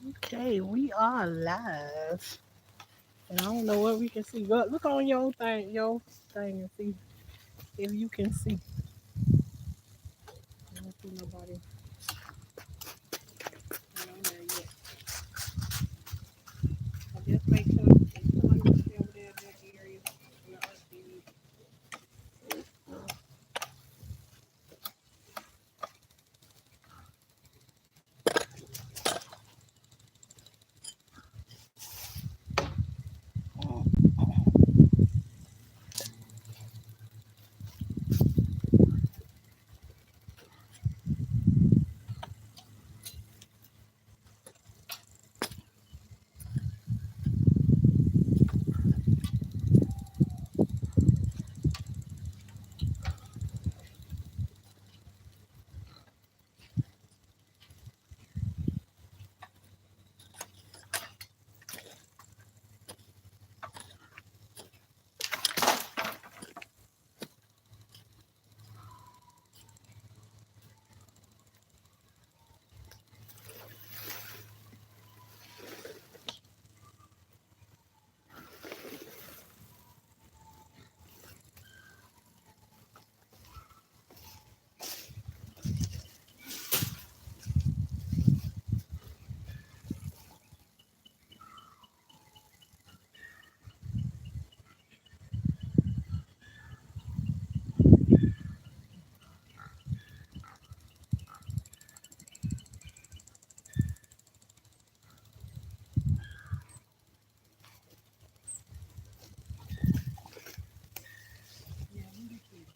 Okay, we are live. And I don't know what we can see. Look on your thing and see if you can see. I don't see nobody on there yet. So just make sure if somebody wants to stay over there in that area, where us is. Yeah, we can see.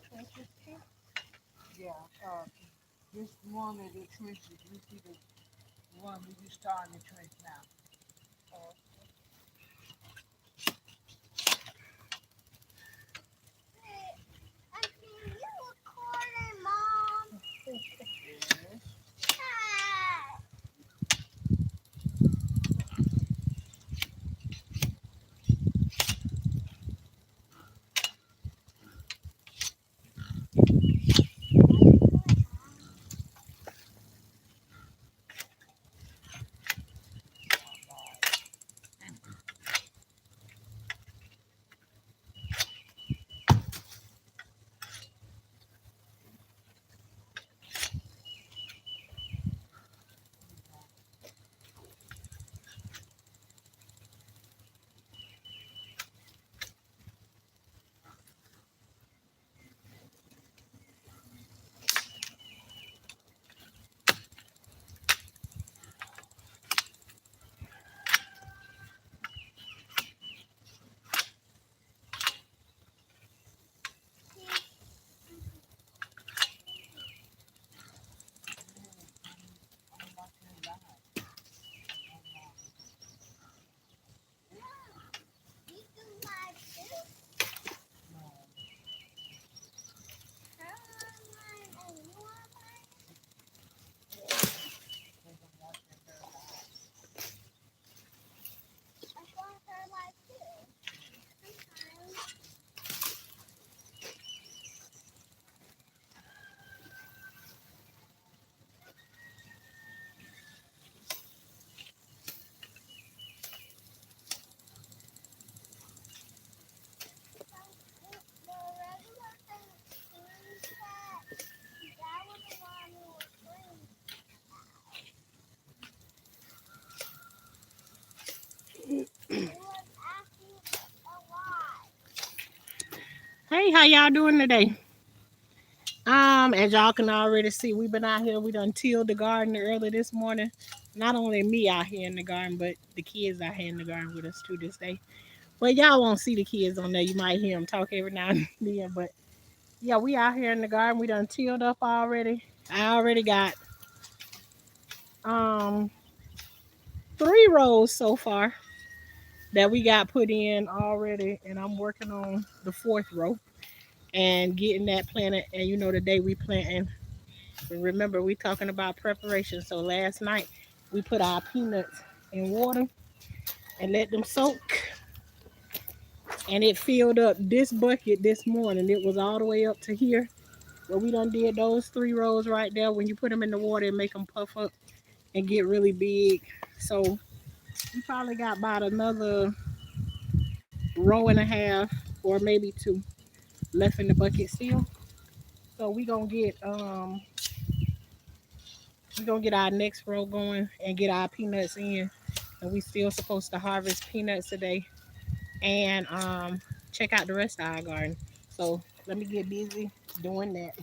Trenches too. Yeah, this one of the trenches, you see the one we just starting the trench now. Oh, Yes. I'm watching it live. No, because I'm watching her live. hey, how y'all doing today? As y'all can already see, we've been out here. We done tilled the garden early this morning. Not only me out here in the garden, but the kids out here in the garden with us too this day. Well, y'all won't see the kids on there. You might hear them talk every now and then, but yeah, we out here in the garden. We done tilled up already. I already got um 3 rows so far that we got put in already, and I'm working on the 4th row and getting that planted. And you know, the day we planting, remember we talking about preparation. So last night we put our peanuts in water and let them soak, and it filled up this bucket this morning. It was all the way up to here, But we done did those 3 rows right there. When you put them in the water, and make them puff up and get really big. So we probably got about another row and a half or maybe 2 left in the bucket still. So we gonna get our next row going and get our peanuts in. And we still supposed to harvest peanuts today and check out the rest of our garden. So let me get busy doing that.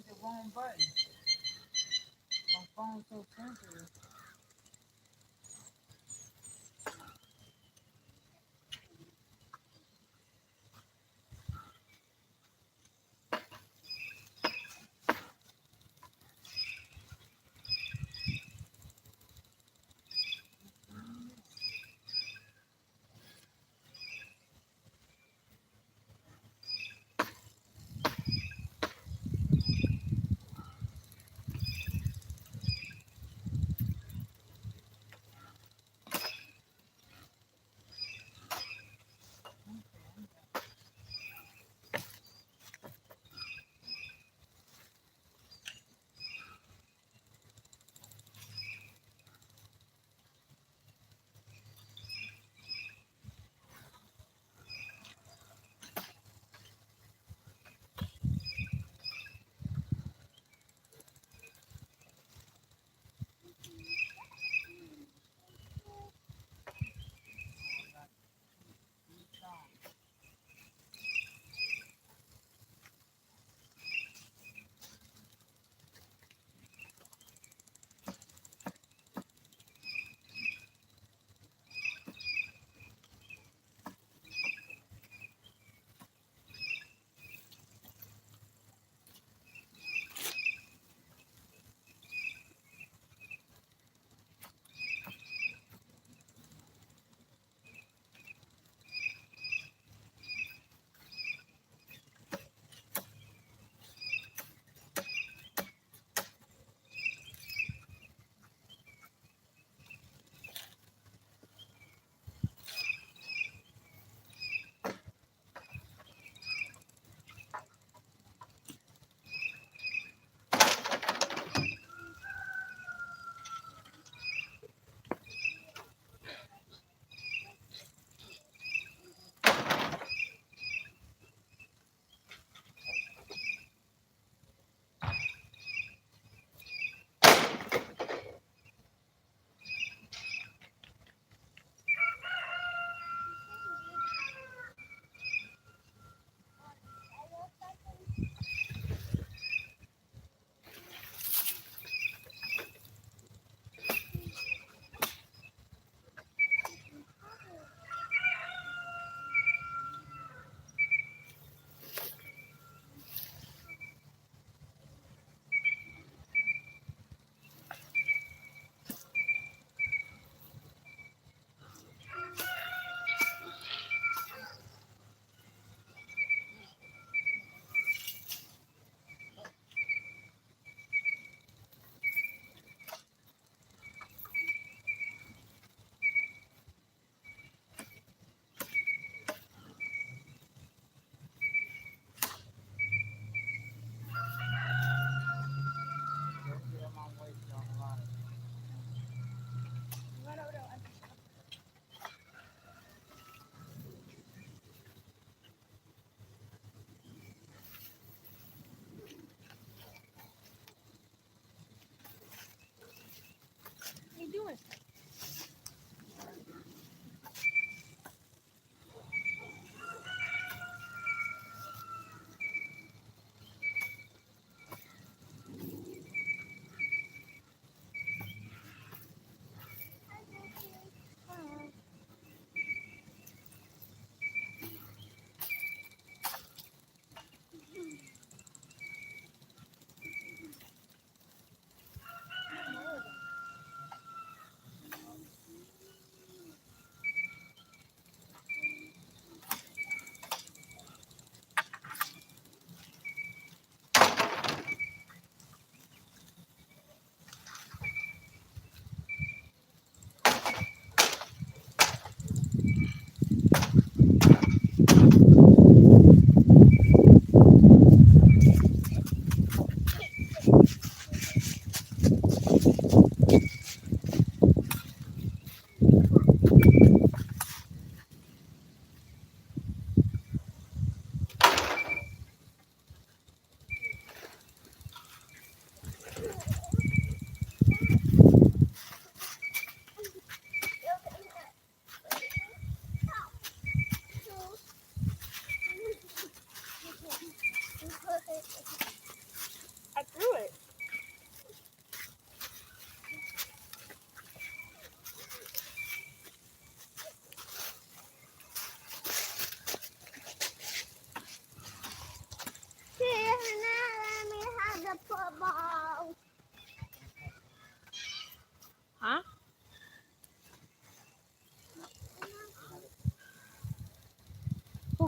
hit the wrong button. My phone's so sensitive.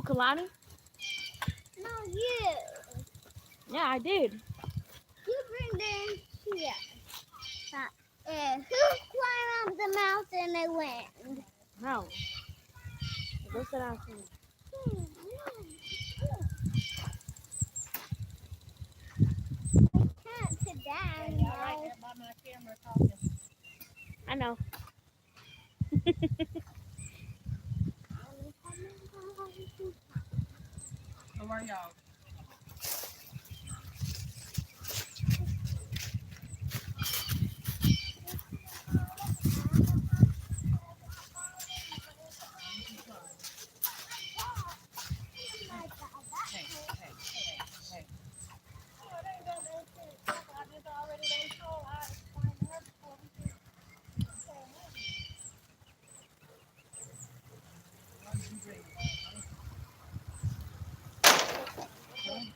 Kalani? No, you. Yeah, I did. You bring them here. Who climbed up the mountain and went? No. Go sit down. Hmm, can't sit down, Y'all right no. there by my camera talking. I know. So where y'all? Hey, hey, hey, hey. Why did you bring it? Don't.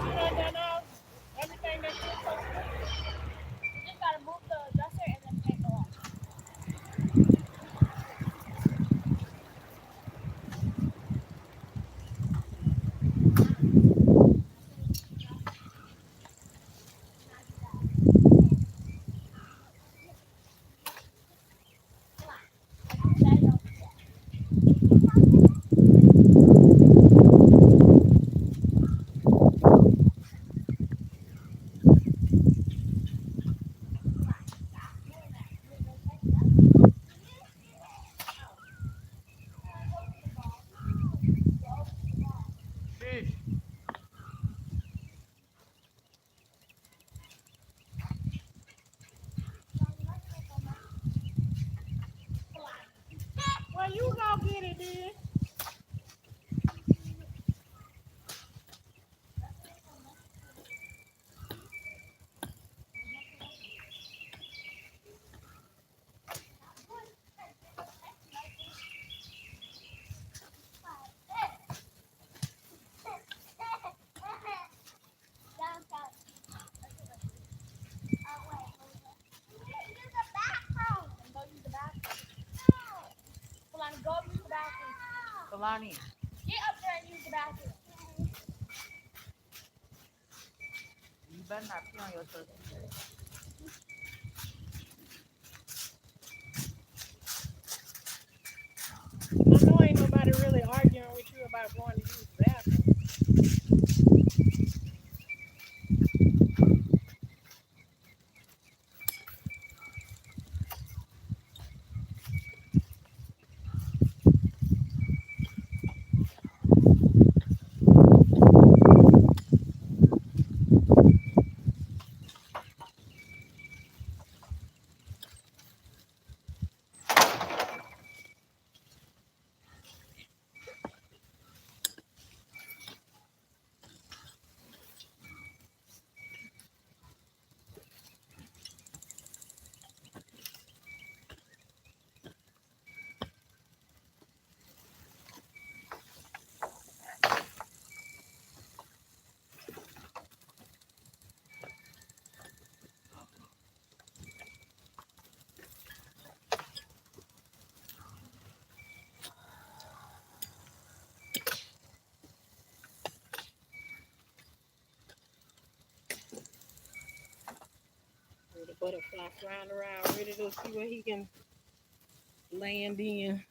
You done done all everything that you're supposed to do. You just gotta move the dresser and then paint the wall. Fish. Well, you go get it then. Go use the bathroom. Kalani, go use the bathroom. Kalani, Get up there and use the bathroom. you better not pee on yourself either. I know ain't nobody really arguing with you about going to use the bathroom. With the butterfly flying around, ready to see what he can land in.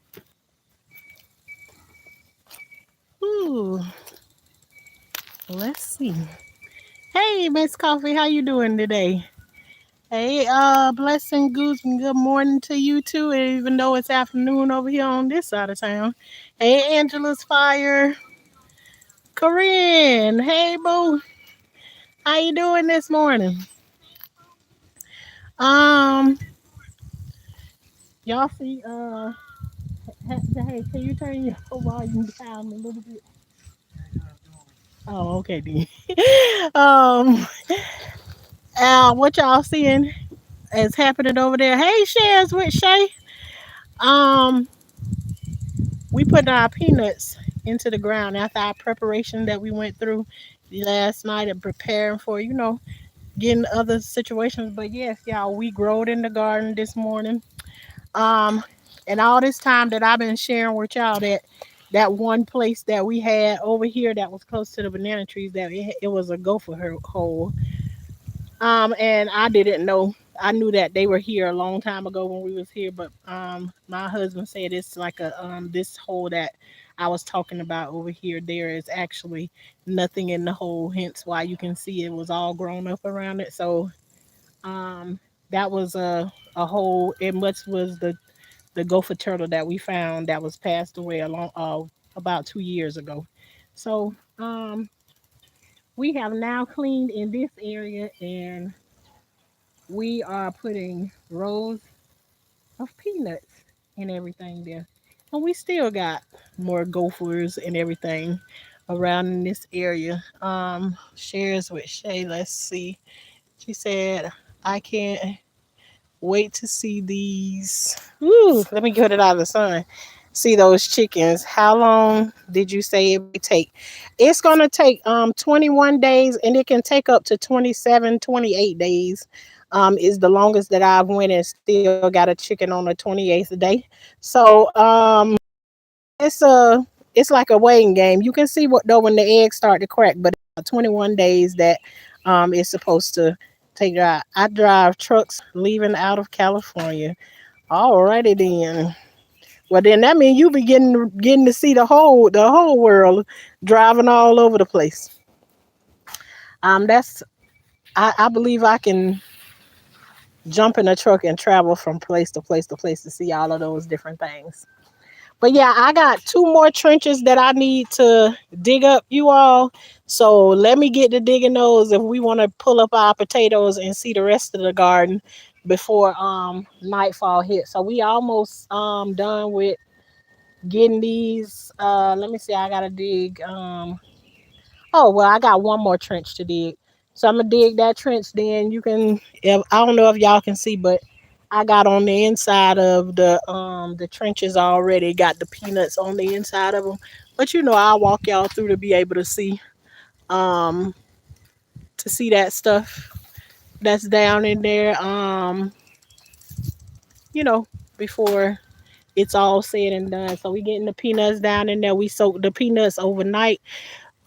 Ooh, let's see. Hey, Miss Coffee, how you doing today? Hey, blessing goose and good morning to you too, even though it's afternoon over here on this side of town. Hey, Angela's fire. Corinne, hey boo, how you doing this morning? Um, y'all see, hey, can you turn your volume down a little bit? Oh, okay then. um, what y'all seeing is happening over there? Hey, shares with Shay. Um, we put our peanuts into the ground after our preparation that we went through last night and preparing for, getting other situations. But yes, y'all, we growed in the garden this morning. Um, and all this time that I've been sharing with y'all that one place that we had over here that was close to the banana trees that it was a gopher hole. And I didn't know. I knew that they were here a long time ago when we was here, but my husband said it's like a this hole that I was talking about over here. There is actually nothing in the hole, hence why you can see it was all grown up around it. So um, that was a hole. It much was the gopher turtle that we found that was passed away along about 2 years ago. So we have now cleaned in this area and we are putting rows of peanuts and everything there. And we still got more gophers and everything around in this area. Shares with Shay. Let's see. She said, I can't wait to see these. Ooh, let me get it out of the sun. See those chickens. How long did you say it may take? It's gonna take 21 days and it can take up to 27, 28 days. Is the longest that I've went and still got a chicken on the 28th day. So it's like a waiting game. You can see what though when the eggs start to crack, but 21 days that is supposed to take. I drive trucks leaving out of California. Alrighty then. Well then that means you be getting to see the whole world driving all over the place. That's I believe I can jump in a truck and travel from place to place to place to see all of those different things. But yeah, I got two more trenches that I need to dig up, you all. So let me get to digging those if we want to pull up our potatoes and see the rest of the garden before nightfall hits. So we almost done with getting these. Let me see, I gotta dig. Oh well, I got one more trench to dig. So I'm gonna dig that trench. Then you can. If, I don't know if y'all can see, but I got on the inside of the trenches already. Got the peanuts on the inside of them. But I'll walk y'all through to be able um to see that stuff that's down in there. You know before it's all said and done. So we getting the peanuts down in there. We soak the peanuts overnight.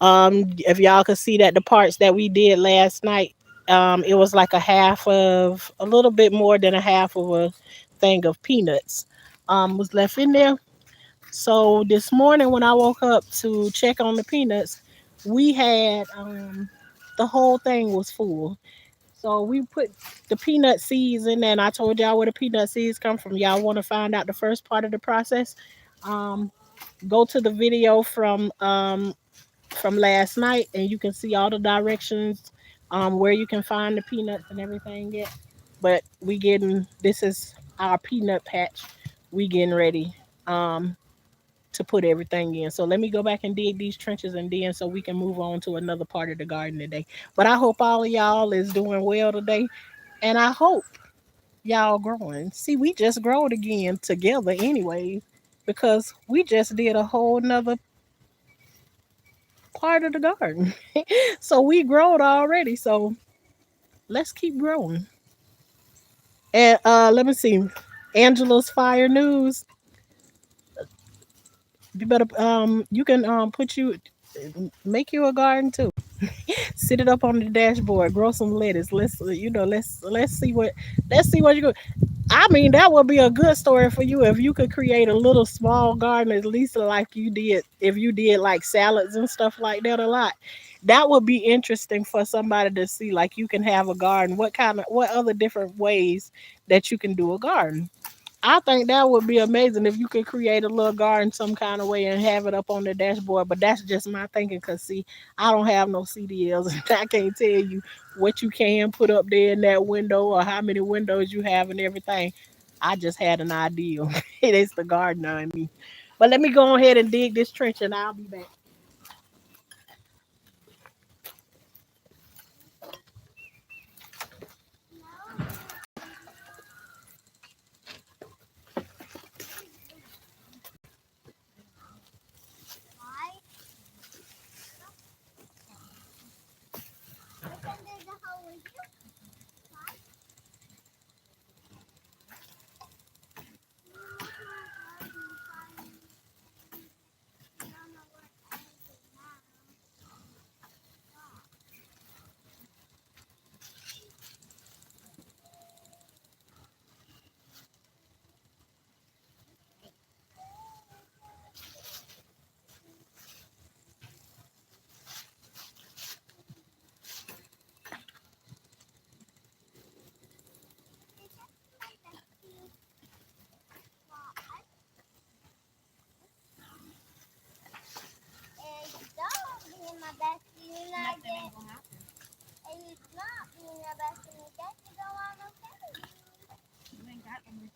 If y'all could see that the parts that we did last night, it was like a little bit more than a half of a thing of peanuts was left in there. So this morning when I woke up to check on the peanuts, we had the whole thing was full. So we put the peanut seeds in there, and I told y'all where the peanut seeds come from. Y'all want to find out the first part of the process? Um, go to the video from last night and you can see all the directions where you can find the peanuts and everything yet. But we getting this is our peanut patch. We getting ready um to put everything in. So let me go back and dig these trenches and then so we can move on to another part of the garden today. But I hope all of y'all is doing well today. And I hope y'all growing. See, we just growed again together anyway, because we just did a whole nother part of the garden. So we growed already. So let's keep growing. And let me see. Angela's Fire News. You better you can put you make you a garden too. Sit it up on the dashboard, grow some lettuce. Let's see what you go. I mean, that would be a good story for you if you could create a little small garden, at least like you did, if you did like salads and stuff like that a lot. That would be interesting for somebody to see. Like you can have a garden. What other different ways that you can do a garden? I think that would be amazing if you could create a little garden some kind of way and have it up on the dashboard. But that's just my thinking, cause see, I don't have no CDLs and I can't tell you what you can put up there in that window or how many windows you have and everything. I just had an idea. It's the gardener in me. But let me go ahead and dig this trench and I'll be back.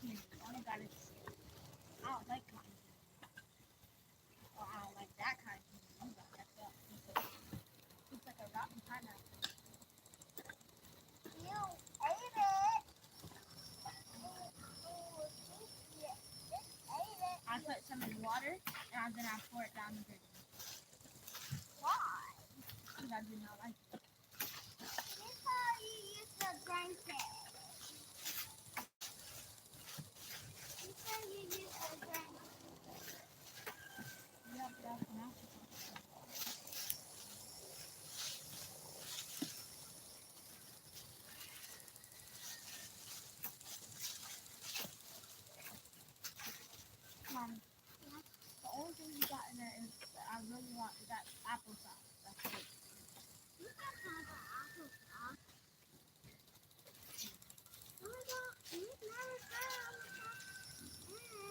smoothie. I don't got it. I don't like cotton candy. Or I don't like that kind of candy. You got that stuff. It's like a rotten pineapple. You ate it. Oh, yeah. Just ate it. I put some in water and then I pour it down the drain. Why? Because I do not like it. That's how you used to drink it. You said you used to drink it. Yep, that's nasty. The only thing you got in there is that I really want is that applesauce. That's it. You can have an applesauce. Oh my God, you've never tried applesauce.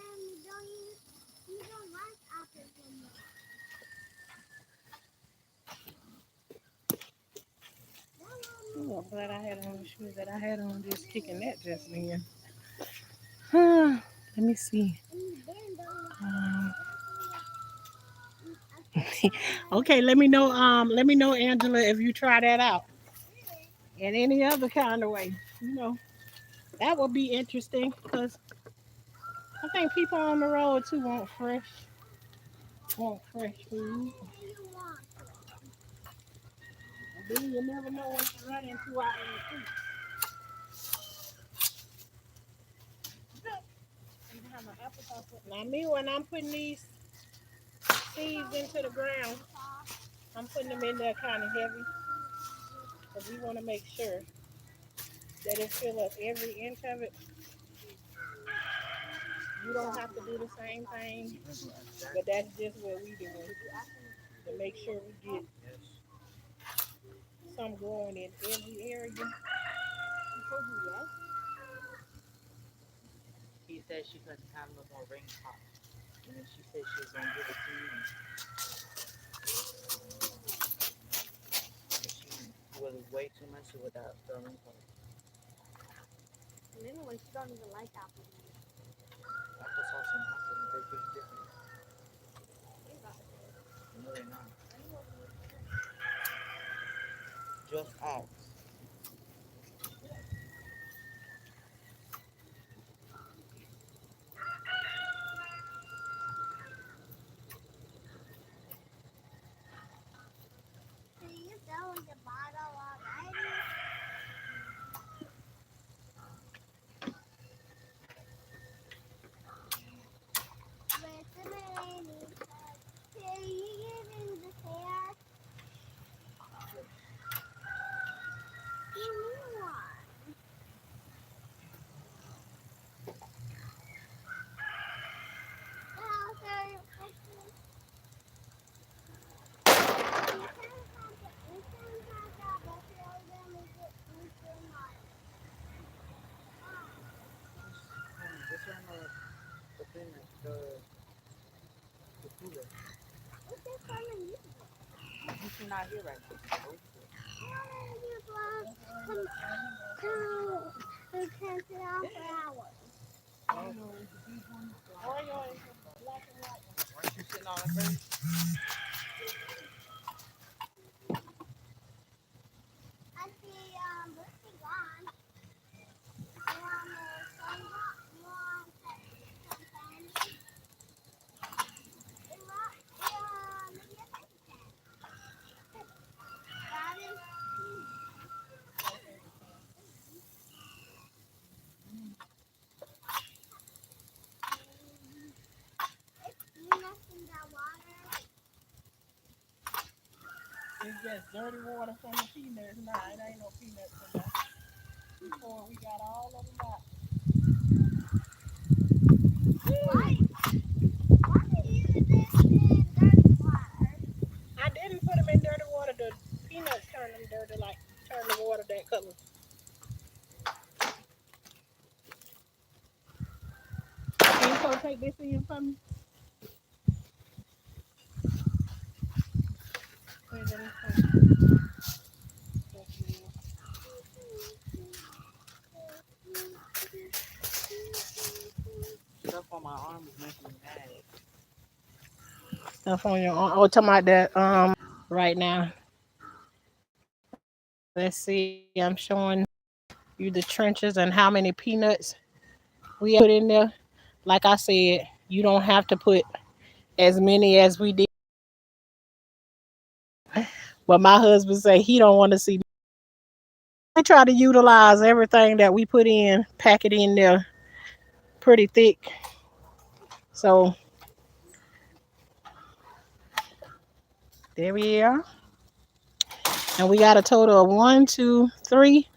And you don't like apples anymore. Oh, I'm glad I had on the shoes that I had on just kicking that just then. Let me see. Um, okay, let me know, Angela, if you try that out in any other kind of way. You know, that would be interesting because I think people on the road too want fresh food. And then you never know what you run into out in the street. Now me, when I'm putting these seeds into the ground, I'm putting them in there kind of heavy because we want to make sure that it fill up every inch of it. You don't have to do the same thing, but that's just what we do to make sure we get some growing in every area. He said she couldn't have no more rain pop. And then she said she was gonna give it to me. But she was way too much without the rain pop. And anyway, she don't even like apples. Applesauce and apple, they're just different. No, they're not. Just ask. So you filling the bottle already? Where's the lady? Are you giving the hair? Give me one. Now, sir, you can have that, but tell them we can not. This one the thing the cooler. What's this from you? She's not here right now. We can sit down for hours. Weren't you sitting on it first? I see, Lucy gone. You want to send up? You want something? It's just dirty water from the peanuts. Nah, it ain't no peanuts in there. Before we got all of them out. Why? Why do you do this in dirty water? I didn't put them in dirty water. The peanuts turn them dirty, like turn the water that color. Can you go take this in for me? Put it in the on my arm is making me mad. Stuff on your arm. Oh, talking about that right now. Let's see. I'm showing you the trenches and how many peanuts we have put in there. Like I said, you don't have to put as many as we did. But my husband say he don't want to see. We try to utilize everything that we put in, pack it in there pretty thick. So there we are. And we got a total of one, two, three,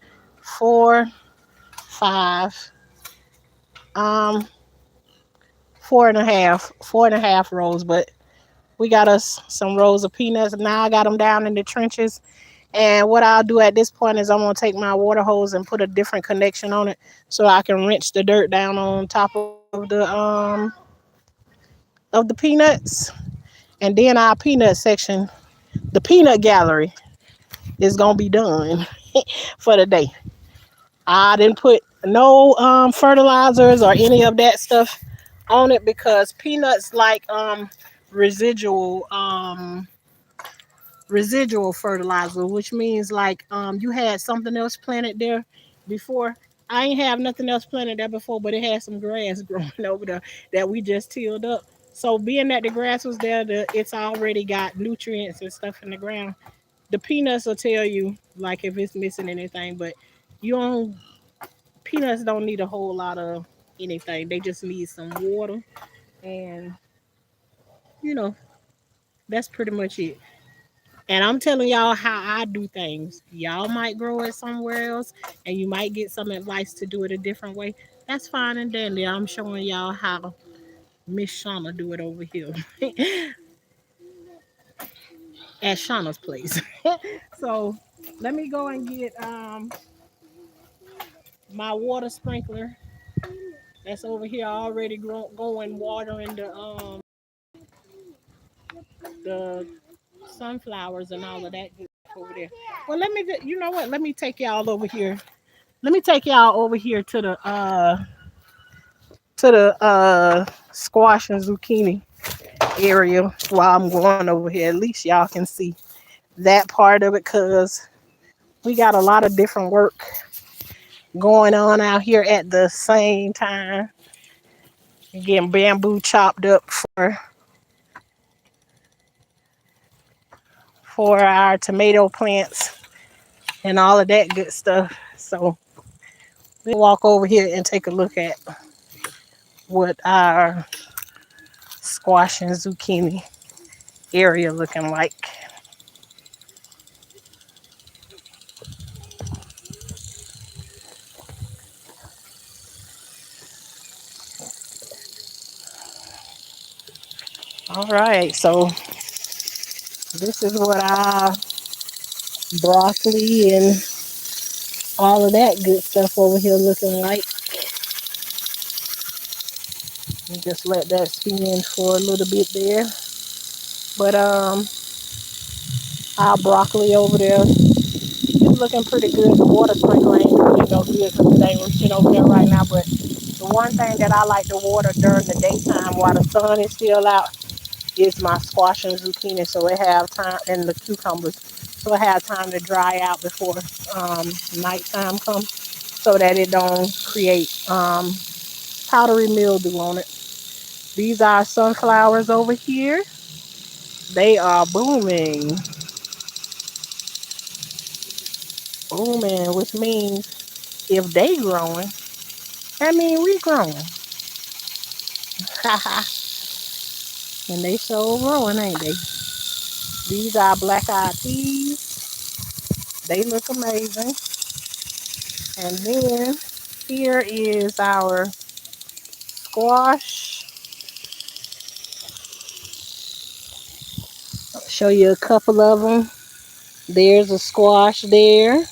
four, five, um, four and a half rows. But we got us some rows of peanuts. Now I got them down in the trenches. And what I'll do at this point is I'm gonna take my water hose and put a different connection on it so I can rinse the dirt down on top of the peanuts. And then our peanut section, the peanut gallery, is gonna be done for the day. I didn't put no fertilizers or any of that stuff on it because peanuts like residual residual fertilizer, which means like you had something else planted there before. I ain't have nothing else planted there before, but it had some grass growing over there that we just tilled up. So being that the grass was there, it's already got nutrients and stuff in the ground. The peanuts will tell you like if it's missing anything, but you don't peanuts don't need a whole lot of anything. They just need some water and you know, that's pretty much it. And I'm telling y'all how I do things. Y'all might grow it somewhere else and you might get some advice to do it a different way. That's fine and dandy. I'm showing y'all how Miss Shauna do it over here at Shauna's place. So let me go and get my water sprinkler that's over here already going watering the sunflowers and all of that good stuff over there. Well, you know what? Let me take y'all over here. Let me take y'all over here to the squash and zucchini area while I'm going over here. At least y'all can see that part of it because we got a lot of different work going on out here at the same time. Getting bamboo chopped up for our tomato plants and all of that good stuff. So we walk over here and take a look at what our squash and zucchini area looking like. All right, so this is what our broccoli and all of that good stuff over here looking like. And just let that spin for a little bit there. But our broccoli over there is looking pretty good. The water sprinkler ain't really no good because it ain't reaching over there right now. But the one thing that I like to water during the daytime while the sun is still out is my squash and zucchini, so it have time, and the cucumbers, so it have time to dry out before nighttime comes, so that it don't create powdery mildew on it. These are sunflowers over here. They are booming, booming, which means if they growing, that means we growing. And they so growing, ain't they? These are black eyed peas. They look amazing. And then here is our squash. I'll show you a couple of them. There's a squash there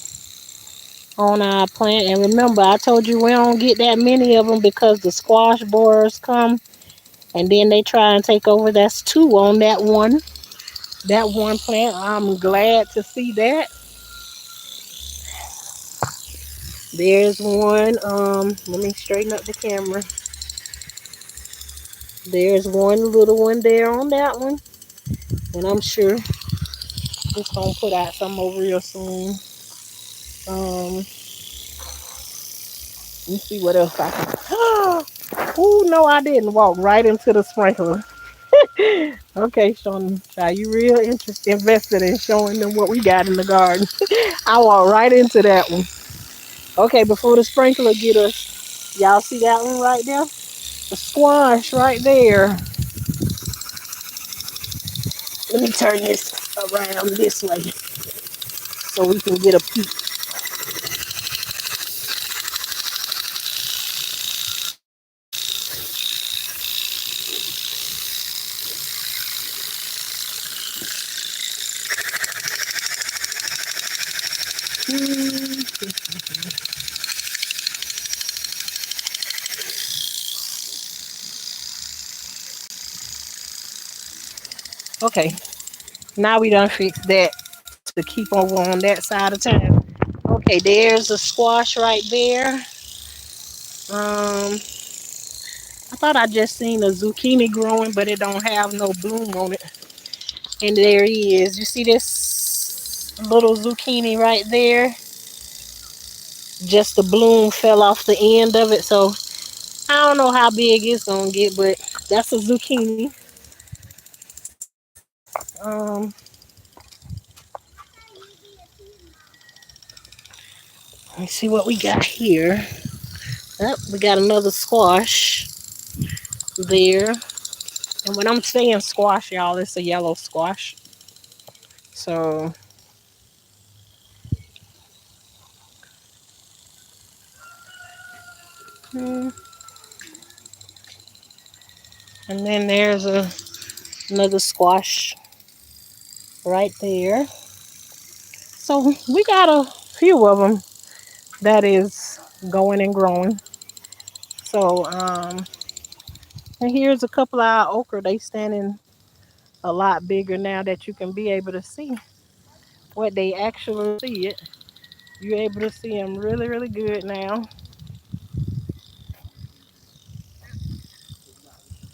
on our plant. And remember, I told you we don't get that many of them because the squash borers come and then they try and take over. That's two on that one plant. I'm glad to see that. There's one. Let me straighten up the camera. There's one little one there on that one. And I'm sure it's gonna put out some more real soon. Let me see what else I can. Oh no, I didn't walk right into the sprinkler. Okay, Sean, are you real interested, invested in showing them what we got in the garden? I walked right into that one. Okay, before the sprinkler get us, y'all see that one right there? The squash right there. Let me turn this around this way so we can get a peek. Hmm. Okay, now we done fixed that to keep over on that side of town. Okay, there's a squash right there. I thought I just seen a zucchini growing, but it don't have no bloom on it. And there he is. You see this little zucchini right there? Just the bloom fell off the end of it. So I don't know how big it's gonna get, but that's a zucchini. Let me see what we got here. Oh, we got another squash there. And when I'm saying squash, y'all, it's a yellow squash. So, hmm, and then there's another squash right there. So we got a few of them that is going and growing. So, and here's a couple of our okra. They standing a lot bigger now that you can be able to see what they actually see it. You're able to see them really, really good now.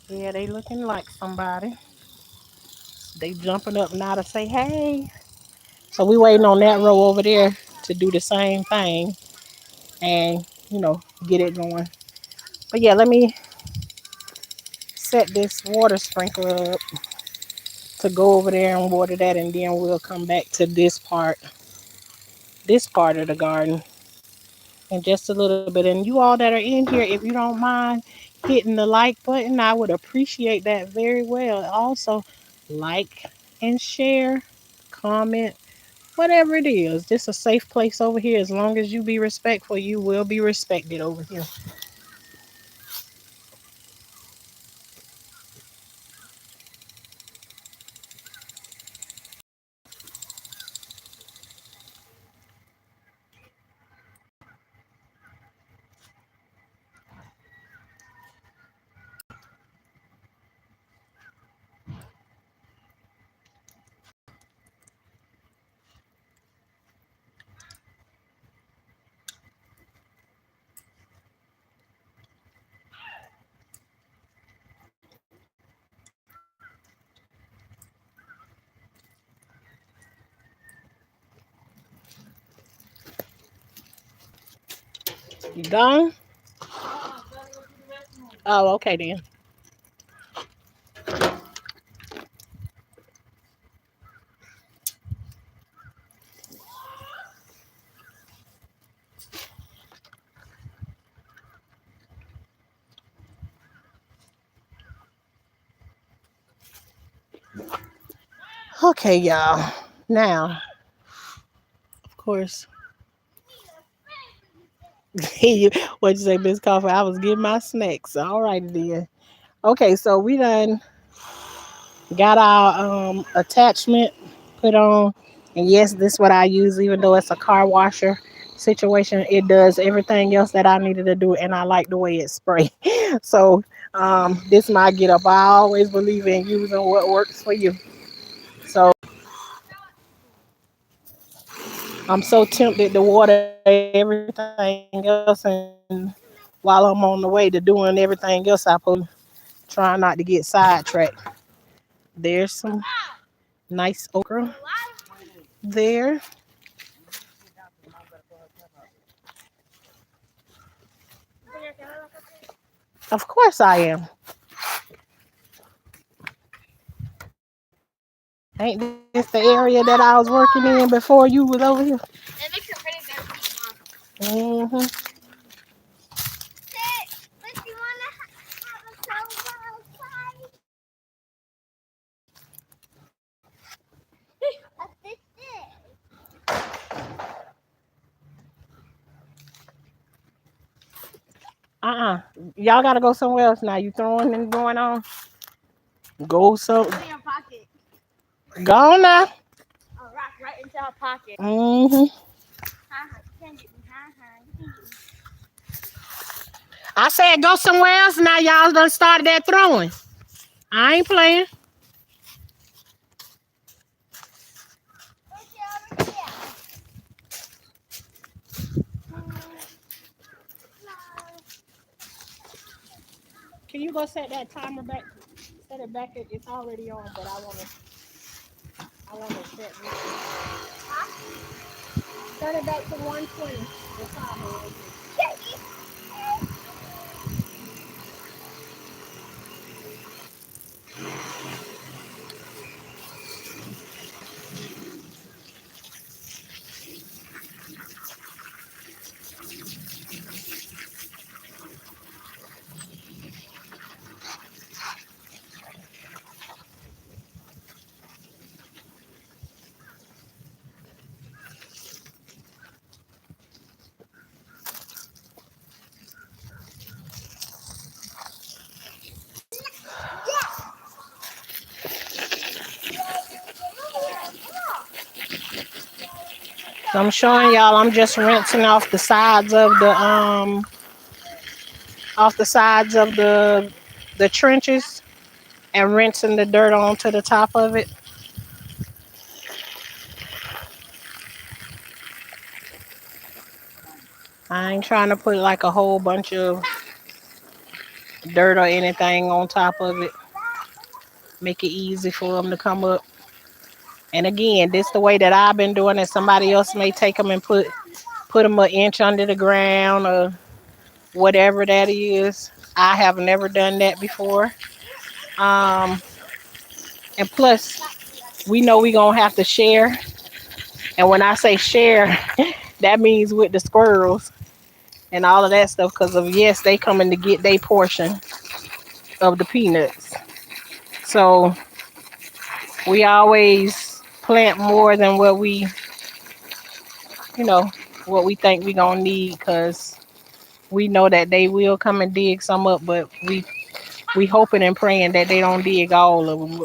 Yeah, they looking like somebody. They jumping up now to say, hey. So we waiting on that row over there to do the same thing and, get it going. But yeah, let me set this water sprinkler up to go over there and water that, and then we'll come back to this part of the garden in just a little bit. And you all that are in here, if you don't mind hitting the like button, I would appreciate that very well. Also, like and share, comment, whatever it is. This is a safe place over here. As long as you be respectful, you will be respected over here. You done? Oh, okay then. Okay, y'all. Now, of course, what'd you say, Miss Coffee? I was getting my snacks. All right, then. Okay, so we done got our attachment put on, and yes, this is what I use. Even though it's a car washer situation, it does everything else that I needed to do, and I like the way it spray. So this my get up. I always believe in using what works for you. So I'm so tempted to water everything else, and while I'm on the way to doing everything else I supposed to, try to Trying not to get sidetracked. There's some nice okra there. Of course I am. Ain't this the area that I was working in before you was over here? It makes it pretty dirty, Mom. Hmm. But you wanna have a sofa outside? Up this stairs. Uh-uh. Y'all gotta go somewhere else now. You throwing and going on. Go so Put it in your pocket. go on now. A rock right into her pocket. Hmm. Ha You can't get me. You can't get me. I said go somewhere else now. Y'all done started that throwing. I ain't playing. Where's the other Can you go set that timer back? Set it back. It's already on, but I wanna set Set it back to 120. The timer. So I'm showing y'all. I'm just rinsing off the sides of the trenches and rinsing the dirt onto the top of it. I ain't trying to put like a whole bunch of dirt or anything on top of it. Make it easy for them to come up. And again, this the way that I've been doing it. Somebody else may take them and put them an inch under the ground or whatever that is. I have never done that before. Um, and plus, we know we gonna have to share. And when I say share, that means with the squirrels and all of that stuff. Because of yes, they coming to get their portion of the peanuts. So we always plant more than you know, what we think we gonna need. Because we know that they will come and dig some up, but we hoping and praying that they don't dig all of them.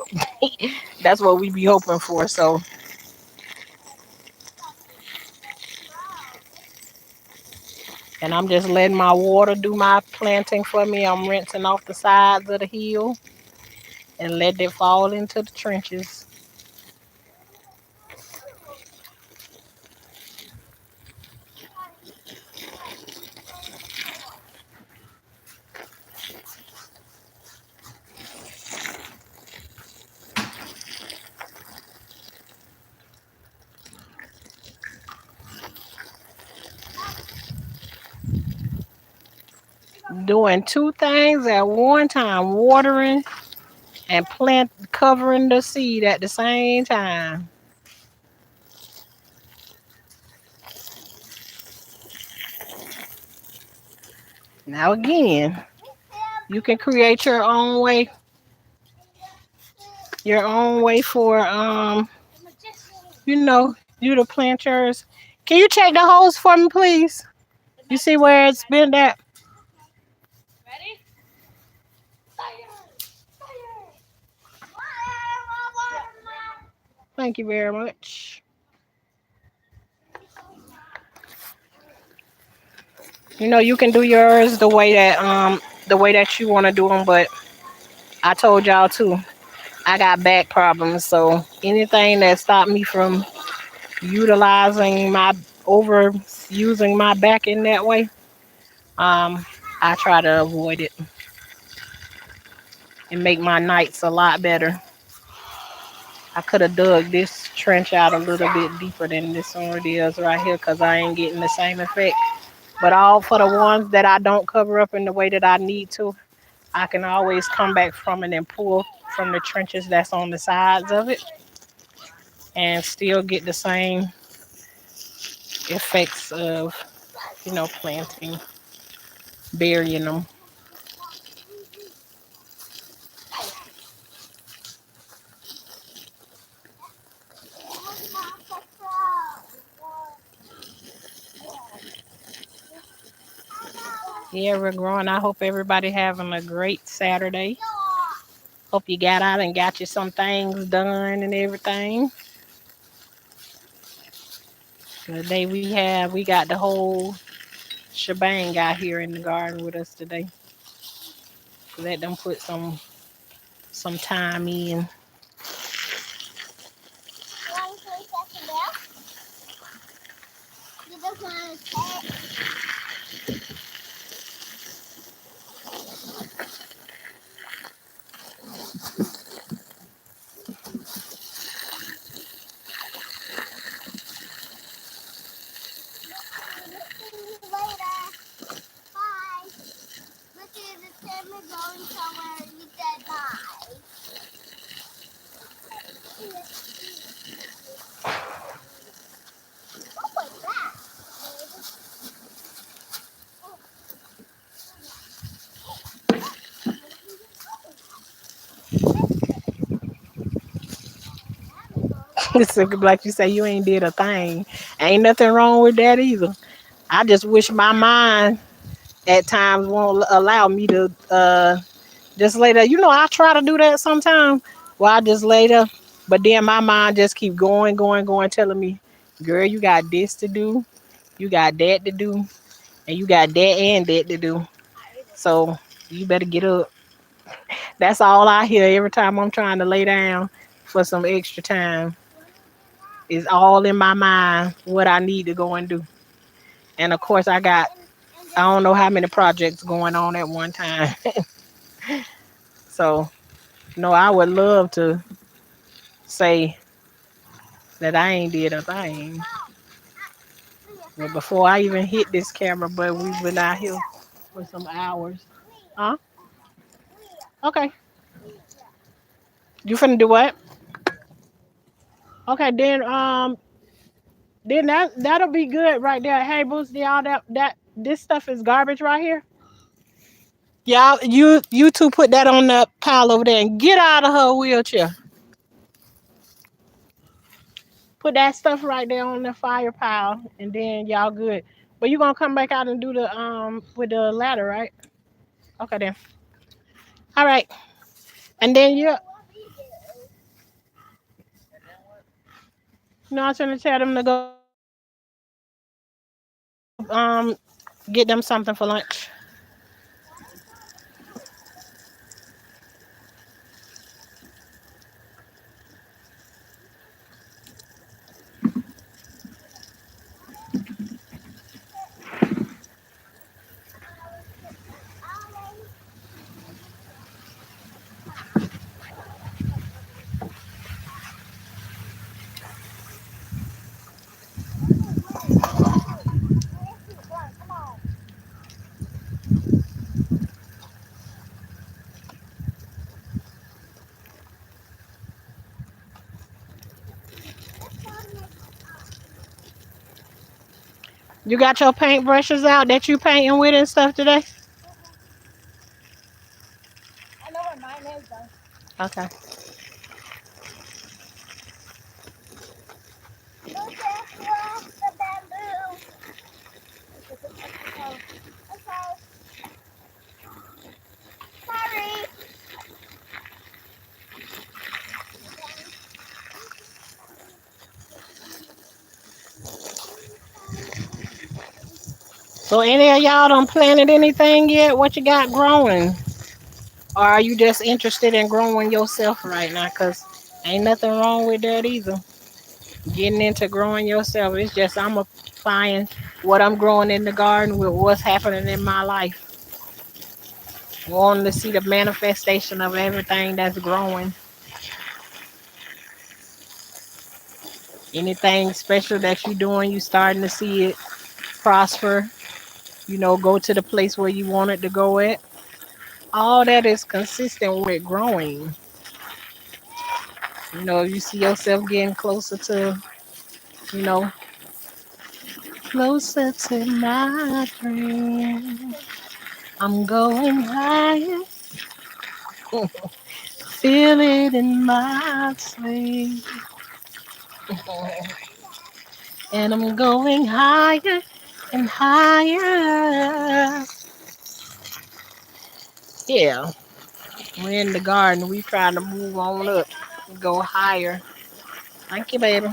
That's what we be hoping for. So, and I'm just letting my water do my planting for me. I'm rinsing off the sides of the hill and let it fall into the trenches. Doing two things at one time, watering and covering the seed at the same time. Now again, you can create your own way for you know, you to plant yours. Can you check the holes for me, please? You see where it's been at? Ready? Thank you very much. You know, you can do yours the way that you want to do them, but I told y'all too. I got back problems, so anything that stopped me from utilizing my over using my back in that way, um, I try to avoid it. and make my nights a lot better. I could have dug this trench out a little bit deeper than this one is right here because I ain't getting the same effect. But all for the ones that I don't cover up in the way that I need to, I can always come back from it and pull from the trenches that's on the sides of it and still get the same effects of, planting, burying them. Yeah, we're growing. I hope everybody having a great Saturday. Hope you got out and got you some things done and everything. The day we got the whole shebang out here in the garden with us today. Let them put some time in. You want to play second bell? You just want to say see you later. Bye. Look at the timer going somewhere. You said bye. What was that? It's like you say, you ain't did a thing. Ain't nothing wrong with that either. I just wish my mind at times won't allow me to just lay there. I try to do that sometimes. Well, I just lay there, but then my mind just keep going, going, going, telling me, "Girl, you got this to do, you got that to do, and you got that and that to do. So you better get up." That's all I hear every time I'm trying to lay down for some extra time. Is all in my mind what I need to go and do. And of course, I don't know how many projects going on at one time. So, no, I would love to say that I ain't did a thing. But before I even hit this camera, but we've been out here for some hours. Huh? Okay. You finna do what? Okay, then that'll be good right there. Hey, Boost, y'all, that this stuff is garbage right here. Y'all, you two put that on the pile over there and get out of her wheelchair. Put that stuff right there on the fire pile, and then y'all good. But you gonna come back out and do the with the ladder, right? Okay then. All right, and then I'm gonna tell them to go get them something for lunch. You got your paint brushes out that you painting with and stuff today? I know where mine is though. Okay. Look at the bamboo. Oh, okay. Sorry. So any of y'all done planted anything yet? What you got growing? Or are you just interested in growing yourself right now? Cause ain't nothing wrong with that either. Getting into growing yourself. It's just I'm applying what I'm growing in the garden with what's happening in my life. wanting to see the manifestation of everything that's growing. Anything special that you're doing, you starting to see it prosper, go to the place where you want it to go at. All that is consistent with growing. You see yourself getting closer to, you know, closer to my dream. I'm going higher, feel it in my sleep. And I'm going higher and higher. Yeah, we're in the garden. We trying to move on up, go higher. Thank you, baby.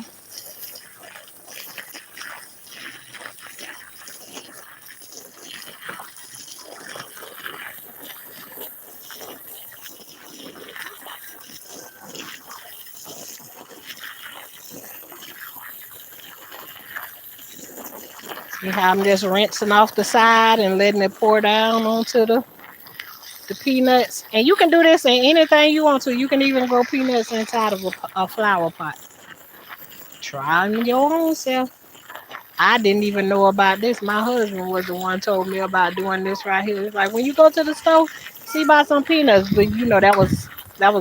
See how I'm just rinsing off the side and letting it pour down onto the peanuts. And you can do this in anything you want to. You can even grow peanuts inside of a flower pot. Try them your own self. I didn't even know about this. My husband was the one told me about doing this right here. It's like when you go to the store, see about some peanuts. But that was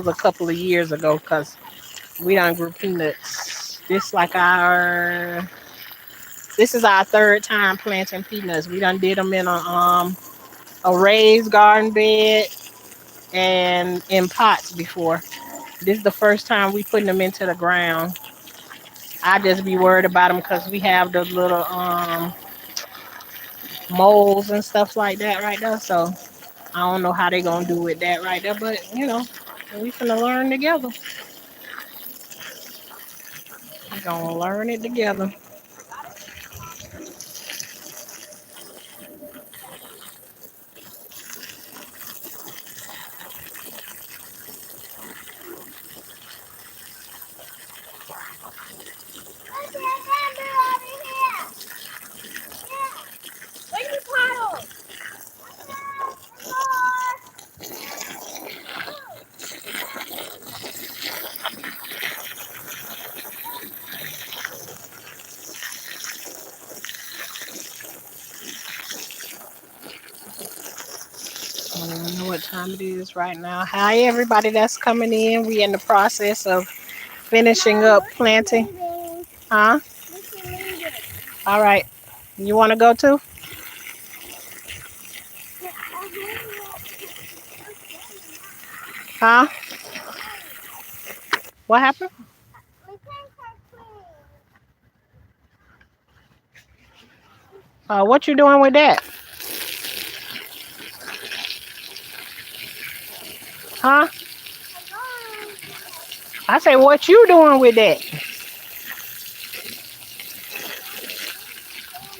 a couple of years ago because we done grew peanuts. This is our third time planting peanuts. We done did them in a raised garden bed and in pots before. This is the first time we putting them into the ground. I just be worried about them because we have the little moles and stuff like that right there. So I don't know how they gonna do with that right there, but we finna learn together. We gonna learn it together. Look, there's Amber over here. Yeah. Where's the puddle? More. I don't know what time it is right now. Hi everybody that's coming in. We in the process of finishing Mom, up look, you're planting. leaving. Huh? Look, you're leaving. All right. You wanna go too? Yeah, I heard what you're saying now. Huh? What happened? We can't start playing. What you doing with that? Huh? I'm going. I say, what you doing with that? Staying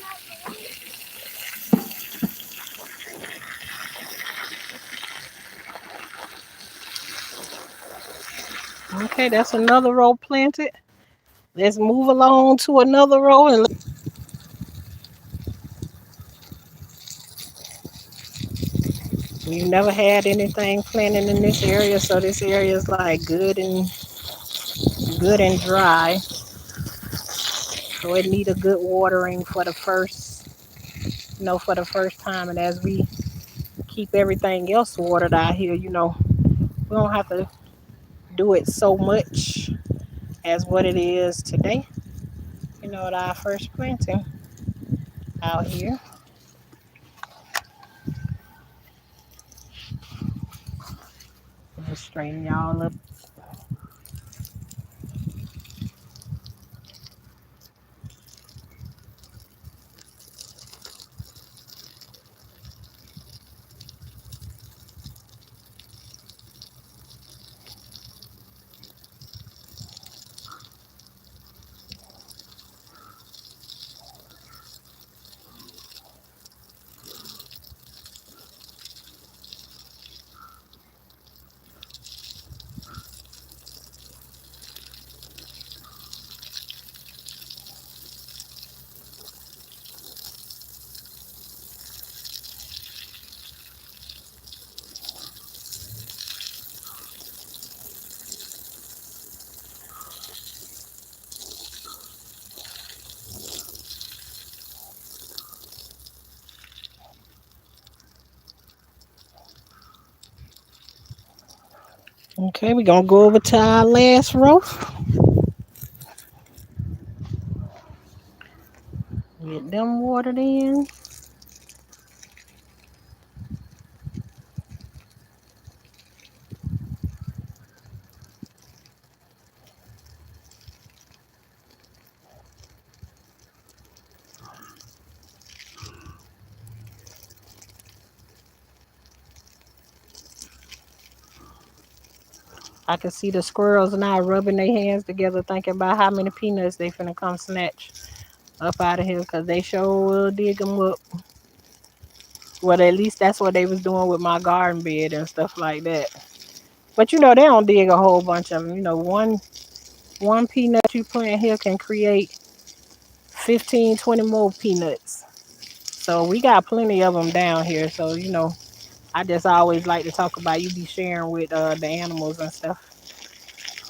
out the way. Okay, that's another row planted. Let's move along to another row and we've never had anything planted in this area, so this area is like good and dry. So it need a good watering for the first time. And as we keep everything else watered out here, we don't have to do it so much as what it is today. At our first planting out here. Just straighten y'all up. Okay, we're gonna go over to our last row. Get them watered in. I can see the squirrels now rubbing their hands together, thinking about how many peanuts they finna come snatch up out of here, cause they sure will dig them up. Well, at least that's what they was doing with my garden bed and stuff like that. But they don't dig a whole bunch of them. One peanut you plant here can create 15, 20 more peanuts. So we got plenty of them down here. So I just always like to talk about you be sharing with the animals and stuff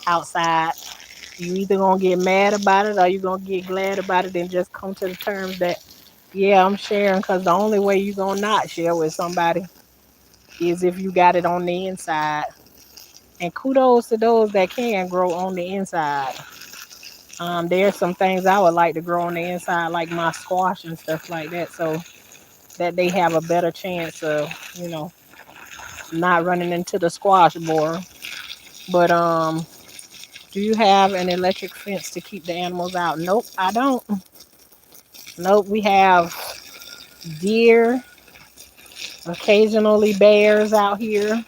outside. You either gonna get mad about it or you gonna get glad about it and just come to the terms that yeah, I'm sharing, because the only way you gonna not share with somebody is if you got it on the inside. And kudos to those that can grow on the inside. There's some things I would like to grow on the inside, like my squash and stuff like that, so that they have a better chance of, not running into the squash borer. But do you have an electric fence to keep the animals out? Nope, I don't. Nope, we have deer, occasionally bears out here.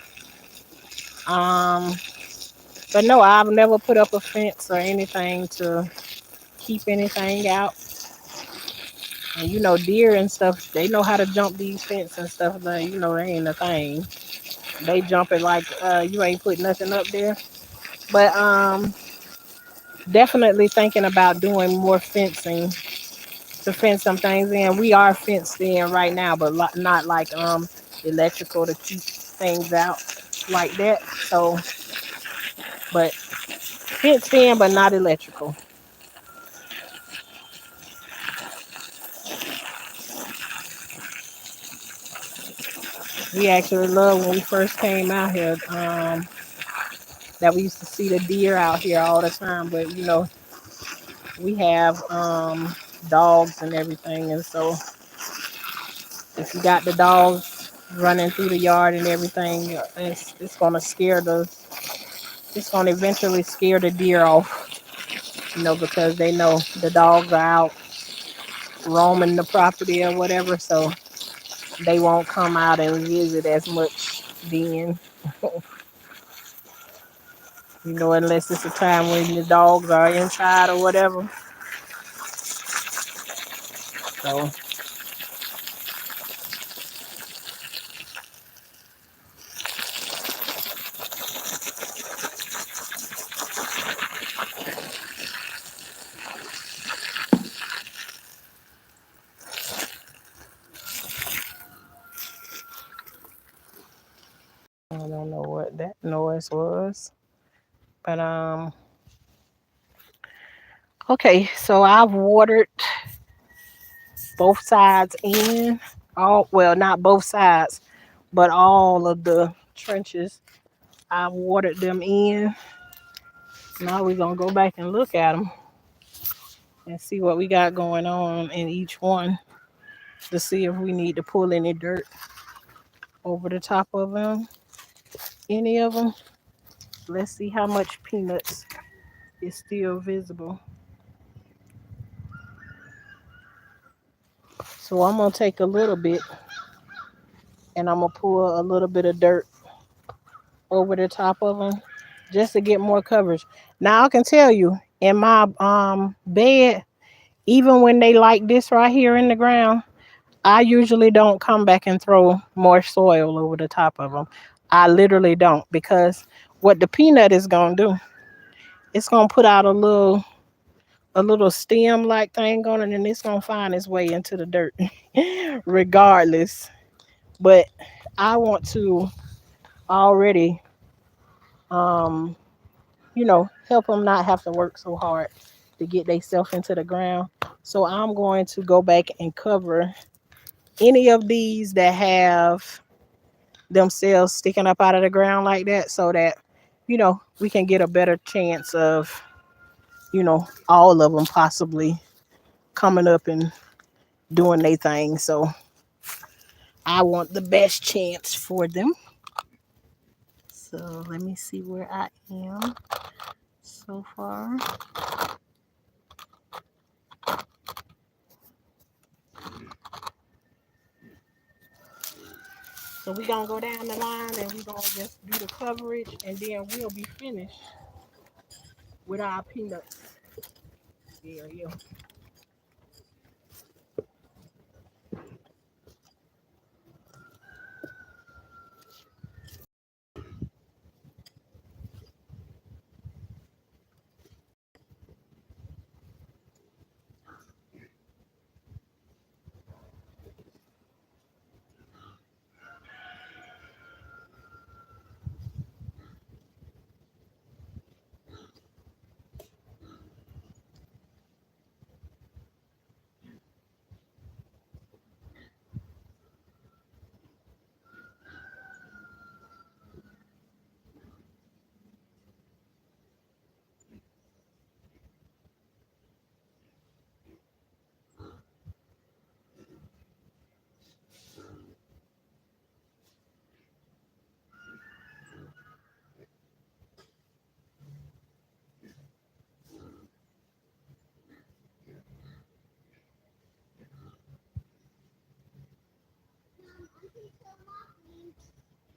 Um, but no, I've never put up a fence or anything to keep anything out. And deer and stuff, they know how to jump these fences and stuff, but they ain't a thing. They jump it like you ain't put nothing up there. But definitely thinking about doing more fencing to fence some things in. We are fenced in right now, but not like electrical to keep things out like that. So, but fenced in, but not electrical. We actually love when we first came out here. That we used to see the deer out here all the time, but we have dogs and everything, and so if you got the dogs running through the yard and everything, it's gonna scare the it's gonna eventually scare the deer off, because they know the dogs are out roaming the property or whatever, so they won't come out and visit as much then, unless it's a time when the dogs are inside or whatever. So I don't know what that noise was, but okay, so I've watered both sides in. All well, not both sides, but all of the trenches. I've watered them in. Now we're gonna go back and look at them and see what we got going on in each one to see if we need to pull any dirt over the top of them. Any of them. Let's see how much peanuts is still visible. So I'm gonna take a little bit and I'm gonna pull a little bit of dirt over the top of them just to get more coverage. Now I can tell you in my bed, even when they like this right here in the ground, I usually don't come back and throw more soil over the top of them. I literally don't, because what the peanut is gonna do, it's gonna put out a little stem like thing on it, and it's gonna find its way into the dirt, regardless. But I want to already um help them not have to work so hard to get themselves into the ground. So I'm going to go back and cover any of these that have themselves sticking up out of the ground like that, so that we can get a better chance of, all of them possibly coming up and doing their thing. So I want the best chance for them. So let me see where I am so far. So we're gonna go down the line and we're gonna just do the coverage and then we'll be finished with our peanuts. There you go.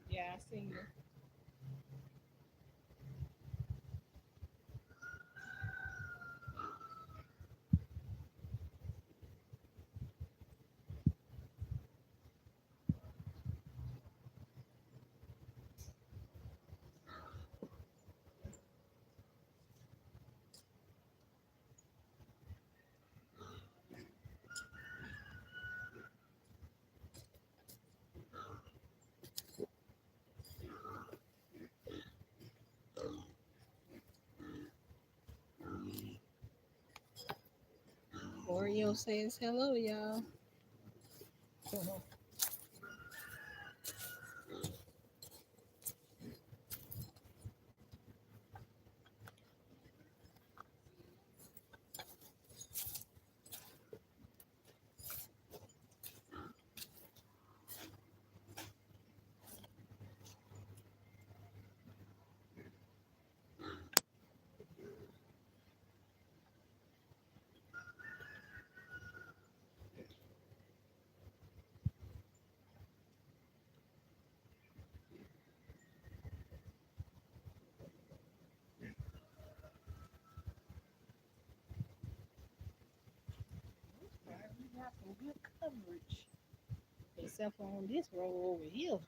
Yeah, I see you. Oreo says hello, y'all. We got some good coverage, except for on this row over here.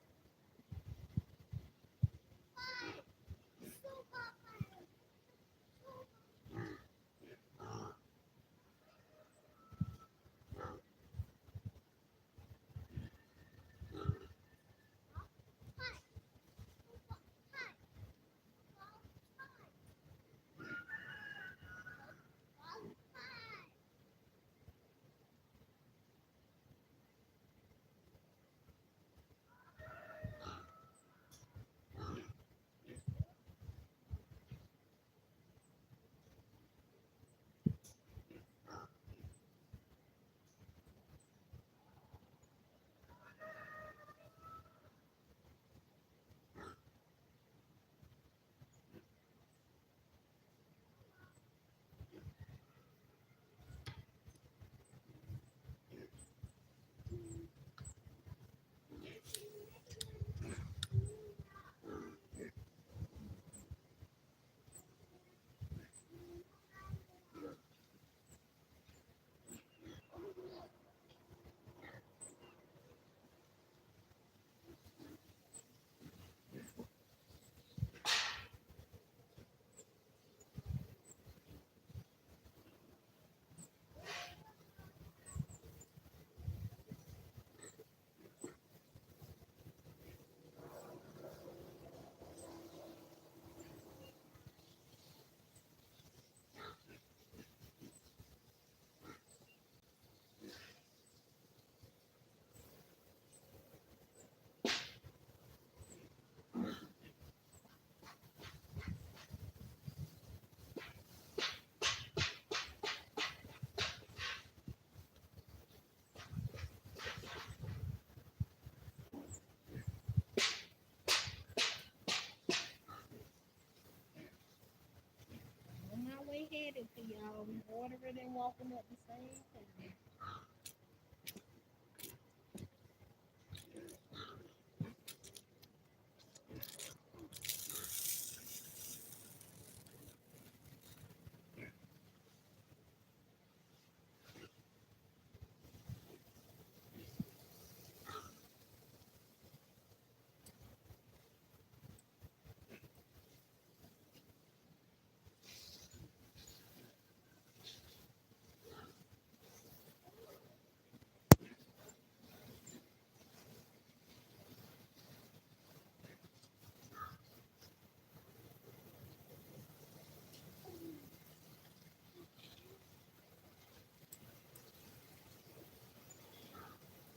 it to y'all. We ordering and walking at the same time.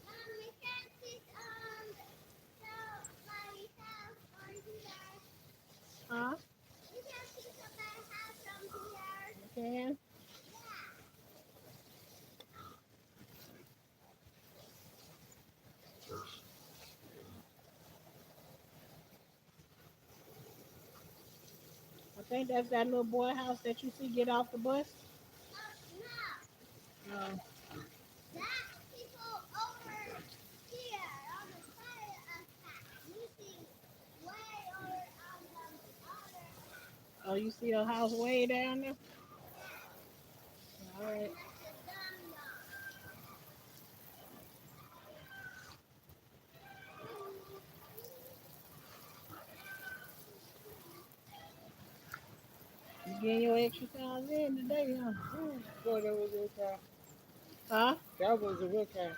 Mom, we can't sit so my house on here. Huh? We can't see my house from here. You can? Yeah. I think that's that little boy house that you see get off the bus. No. Oh, That people over here on the side of that. You see way over on the other side. oh, you see a house way down there? Yeah. All right. And that's a dumb dog. You getting your exercise in today, huh? Boy, that was a workout. Huh? That was a workout.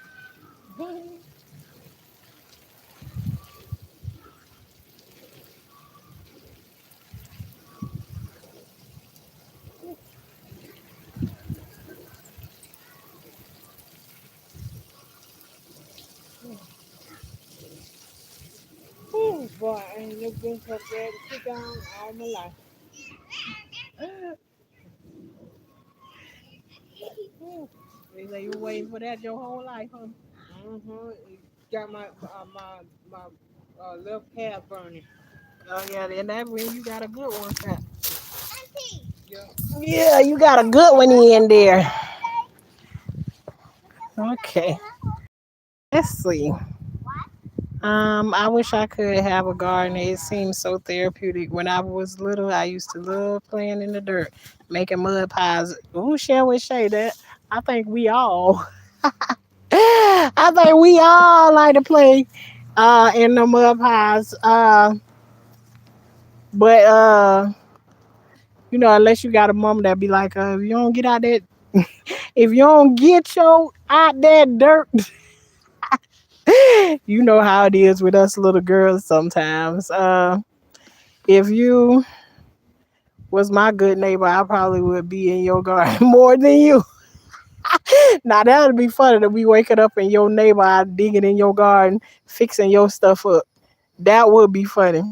Ooh, boy, I ain't never been so bad to sit down all my life. Ooh, They say you waiting for that your whole life, huh? mm-hmm. Got my left calf burning. Oh yeah, then that means you got a good one, Pat. Auntie, Yeah. Yeah, you got a good one in there. Okay. Let's see. what? I wish I could have a garden. It seems so therapeutic. When I was little, I used to love playing in the dirt, making mud pies. Ooh, share with Shay that. I think we all, I think we all like to play in the mud pies. But unless you got a mom that be like, if you don't get out that, if you don't get your out that dirt, you know how it is with us little girls sometimes. If you was my good neighbor, I probably would be in your garden more than you. Now that would be funny to be waking up and your neighbor out digging in your garden, fixing your stuff up. That would be funny.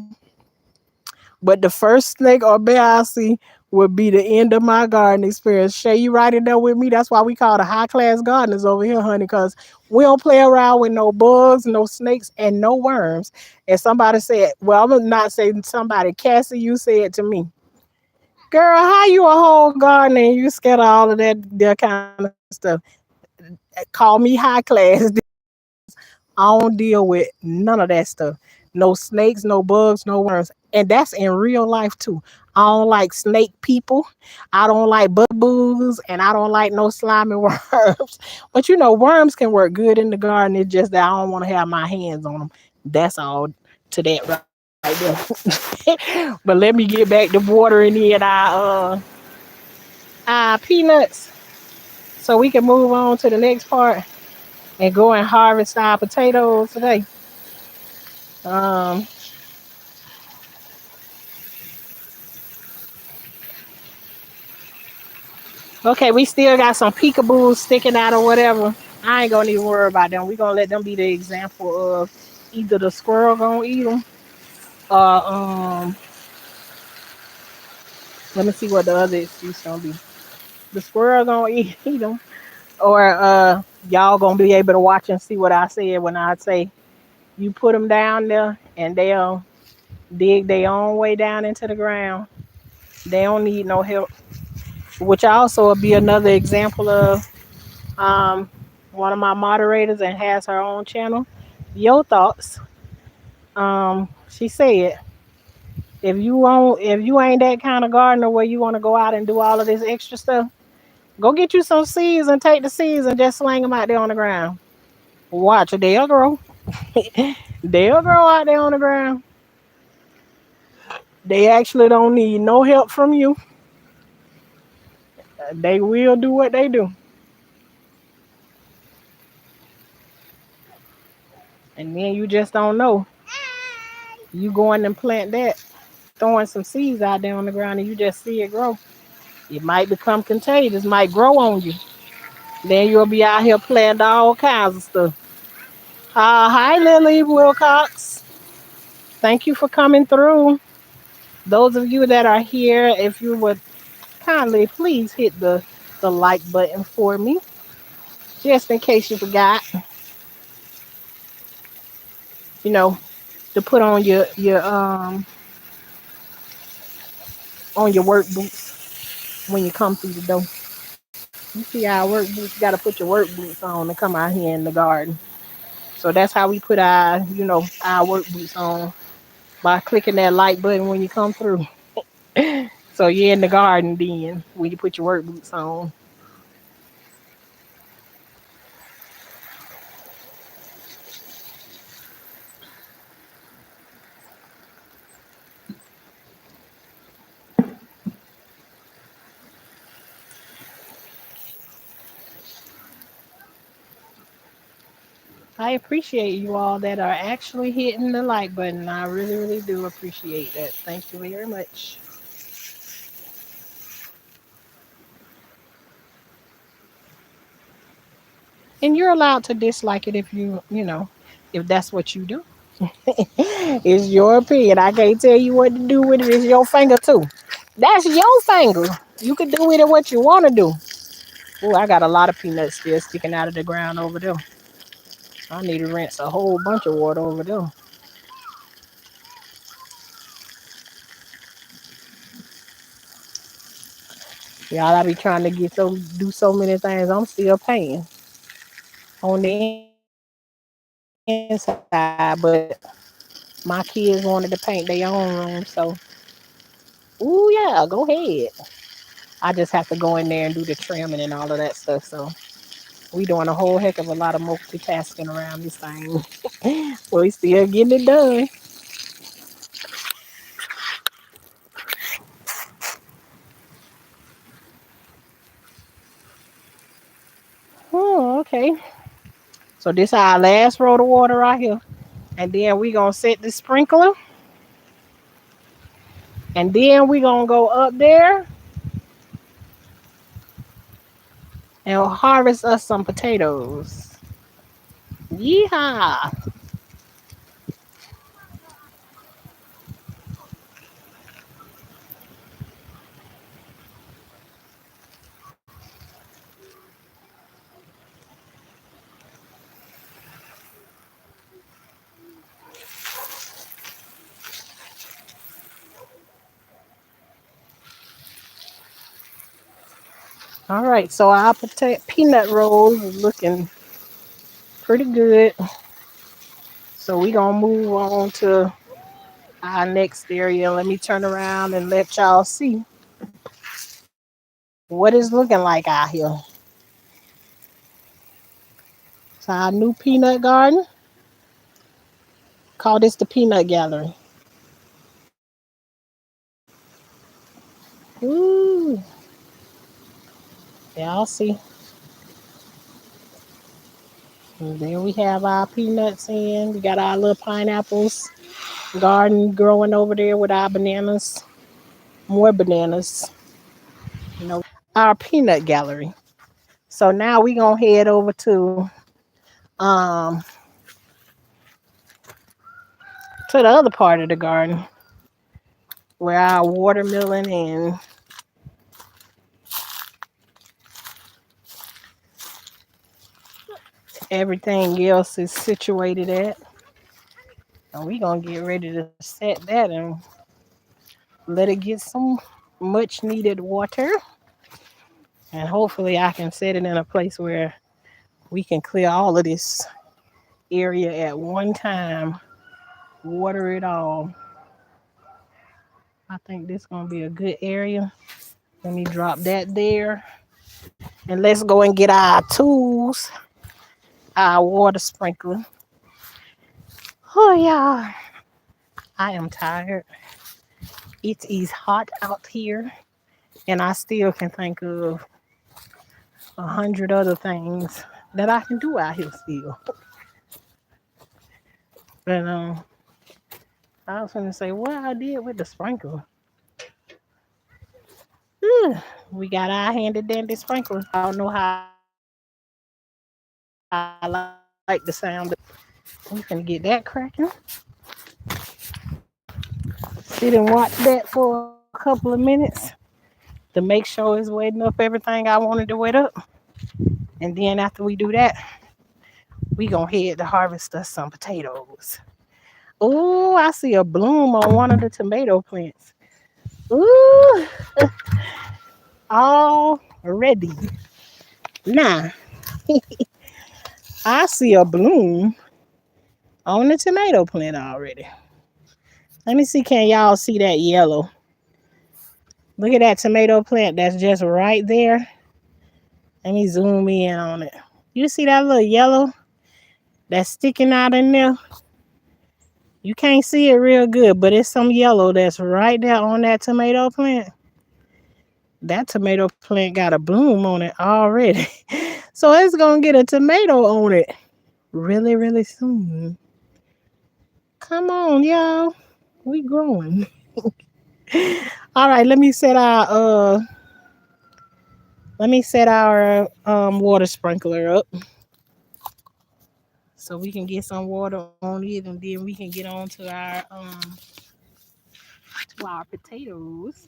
But the first snake or bear I see would be the end of my garden experience. Shay, you right in there with me? That's why we call the high class gardeners over here, honey, because we don't play around with no bugs, no snakes, and no worms. And somebody said, well, I'm not saying somebody, Cassie, you said to me, girl, how you a whole gardener and you scared of all of that kind of stuff? Call me high class because I don't deal with none of that stuff. No snakes, no bugs, no worms. And that's in real life too. I don't like snake people. I don't like bugaboos and I don't like no slimy worms. But worms can work good in the garden. It's just that I don't want to have my hands on them. That's all to that right there. But let me get back to watering in our peanuts so we can move on to the next part and go and harvest our potatoes today. Um, okay, we still got some peekaboos sticking out or whatever. I ain't gonna even worry about them. We gonna let them be the example of either the squirrel gonna eat them or let me see what the other excuse gonna be. The squirrel gonna eat them or y'all gonna be able to watch and see what I said when I say you put them down there and they'll dig their own way down into the ground. They don't need no help. which also will be another example of um, one of my moderators and has her own channel. Your thoughts. She said, if you ain't that kind of gardener where you want to go out and do all of this extra stuff, go get you some seeds and take the seeds and just sling them out there on the ground. Watch, they'll grow. They'll grow out there on the ground. They actually don't need no help from you. They will do what they do. And then you just don't know. You go in and plant that, throwing some seeds out there on the ground, and you just see it grow. It might become contagious, might grow on you. Then you'll be out here planting all kinds of stuff. Hi, Lily Wilcox. Thank you for coming through. Those of you that are here, if you would kindly please hit the like button for me, just in case you forgot, you know, to put on your work boots when you come through the door. You see our work boots, you gotta put your work boots on to come out here in the garden. So that's how we put our work boots on by clicking that like button when you come through. So you're in the garden then when you put your work boots on. I appreciate you all that are actually hitting the like button. I really, really do appreciate that. Thank you very much. And you're allowed to dislike it if if that's what you do. It's your opinion. I can't tell you what to do with it. It's your finger too. That's your finger. You can do with it what you want to do. Oh, I got a lot of peanuts still sticking out of the ground over there. I need to rinse a whole bunch of water over there. Y'all, I be trying to do so many things. I'm still paying on the inside, but my kids wanted to paint their own room, so ooh yeah, go ahead. I just have to go in there and do the trimming and all of that stuff. So we doing a whole heck of a lot of multitasking around this thing. But we still getting it done. Oh, okay. So this our last row of water right here. And then we gonna set the sprinkler. And then we gonna go up there and harvest us some potatoes. Yeehaw. All right, so our peanut rolls is looking pretty good. So we gonna move on to our next area. Let me turn around and let y'all see what it's looking like out here. It's our new peanut garden. Call this the peanut gallery. Ooh, y'all see. And there we have our peanuts in. We got our little pineapples garden growing over there with our bananas. More bananas. Our peanut gallery. So now we gonna head over um to the other part of the garden where our watermelon and everything else is situated at. And we gonna get ready to set that and let it get some much needed water. And hopefully I can set it in a place where we can clear all of this area at one time, water it all. I think this gonna be a good area. Let me drop that there. And let's go and get our tools, our water sprinkler. Oh yeah, I am tired. It is hot out here, and I still can think of 100 other things that I can do out here still. But I was gonna say what I did with the sprinkler. Ugh, we got our handy dandy sprinklers. Y'all know how I like the sound of it. We can get that cracking. Sit and watch that for a couple of minutes to make sure it's wetting up everything I wanted to wet up. And then after we do that, we gonna head to harvest us some potatoes. Oh, I see a bloom on one of the tomato plants. Ooh, all ready. Now, I see a bloom on the tomato plant already. Let me see, can y'all see that yellow? Look at that tomato plant that's just right there. Let me zoom in on it. You see that little yellow that's sticking out in there? You can't see it real good, but it's some yellow that's right there on that tomato plant. That tomato plant got a bloom on it already. So it's going to get a tomato on it really, really soon. Come on, y'all. We growing. All right, let me set our water sprinkler up so we can get some water on it, and then we can get on to our potatoes.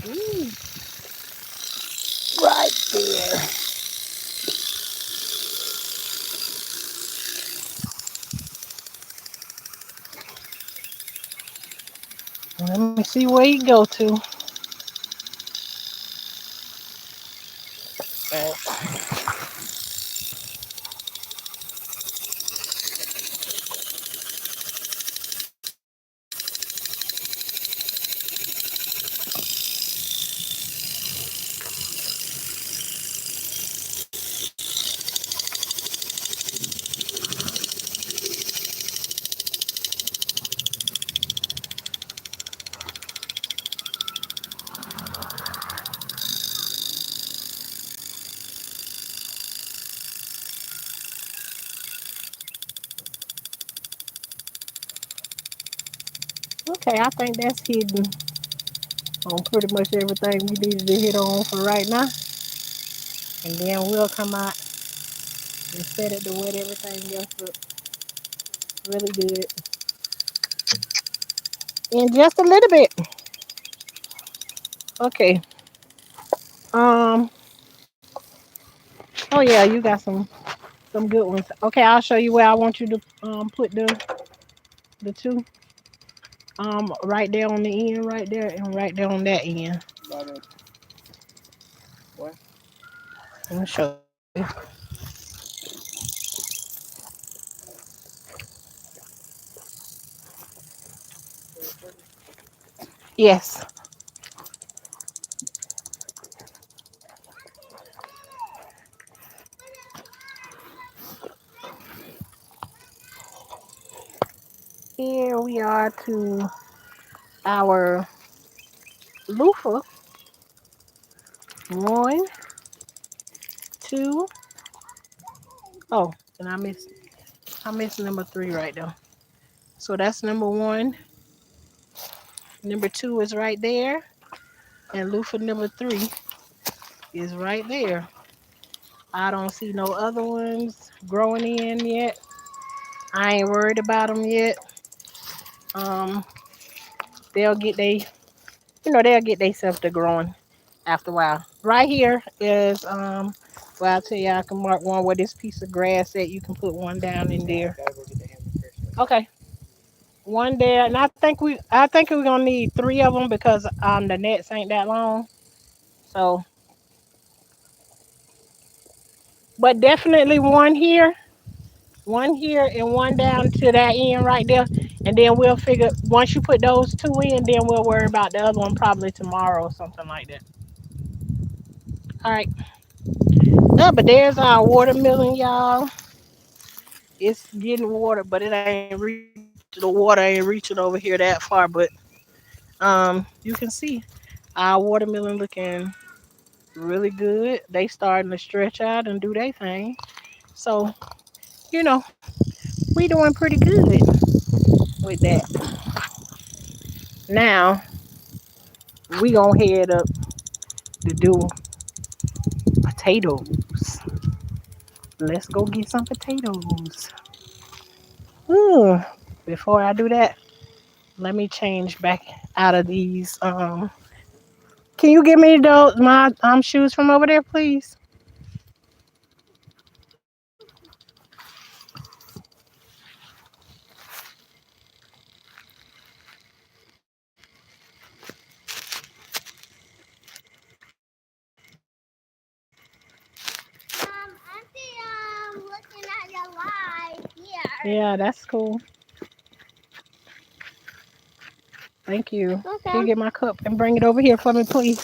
Ooh, right there. Let me see where you go to. Okay, I think that's hidden on pretty much everything we needed to hit on for right now. And then we'll come out and set it to wet everything else up really good. And just a little bit. Okay. Um. Oh yeah, you got some good ones. Okay, I'll show you where I want you to put the two. Right there on the end, right there, and right there on that end. By the what? I'm gonna show you. Yes. Here we are to our loofah. One, two. Oh, and I missed number three right there. So that's number one. Number two is right there, and loofah number three is right there. I don't see no other ones growing in yet. I ain't worried about them yet. Um, they'll get they'll get themselves to growing after a while. Right here is well, I'll tell you, I can mark one where this piece of grass at. You can put one down in there. Gotta go get the hammer first. Okay, one there, and I think we're gonna need three of them because the nets ain't that long. So, but definitely one here, and one down to that end right there, and then we'll figure once you put those two in, then we'll worry about the other one probably tomorrow or something like that. All right. But there's our watermelon, y'all. It's getting water, but it ain't reaching. The water ain't reaching over here that far, but you can see our watermelon looking really good. They starting to stretch out and do their thing. So, you know, we doing pretty good with that. Now we gonna head up to do potatoes. Let's go get some potatoes. Ooh, before I do that, let me change back out of these. Can you give me those my shoes from over there, please? Auntie, looking at your live here. Yeah, that's cool. Thank you. Can you Okay. get my cup and bring it over here for me, please?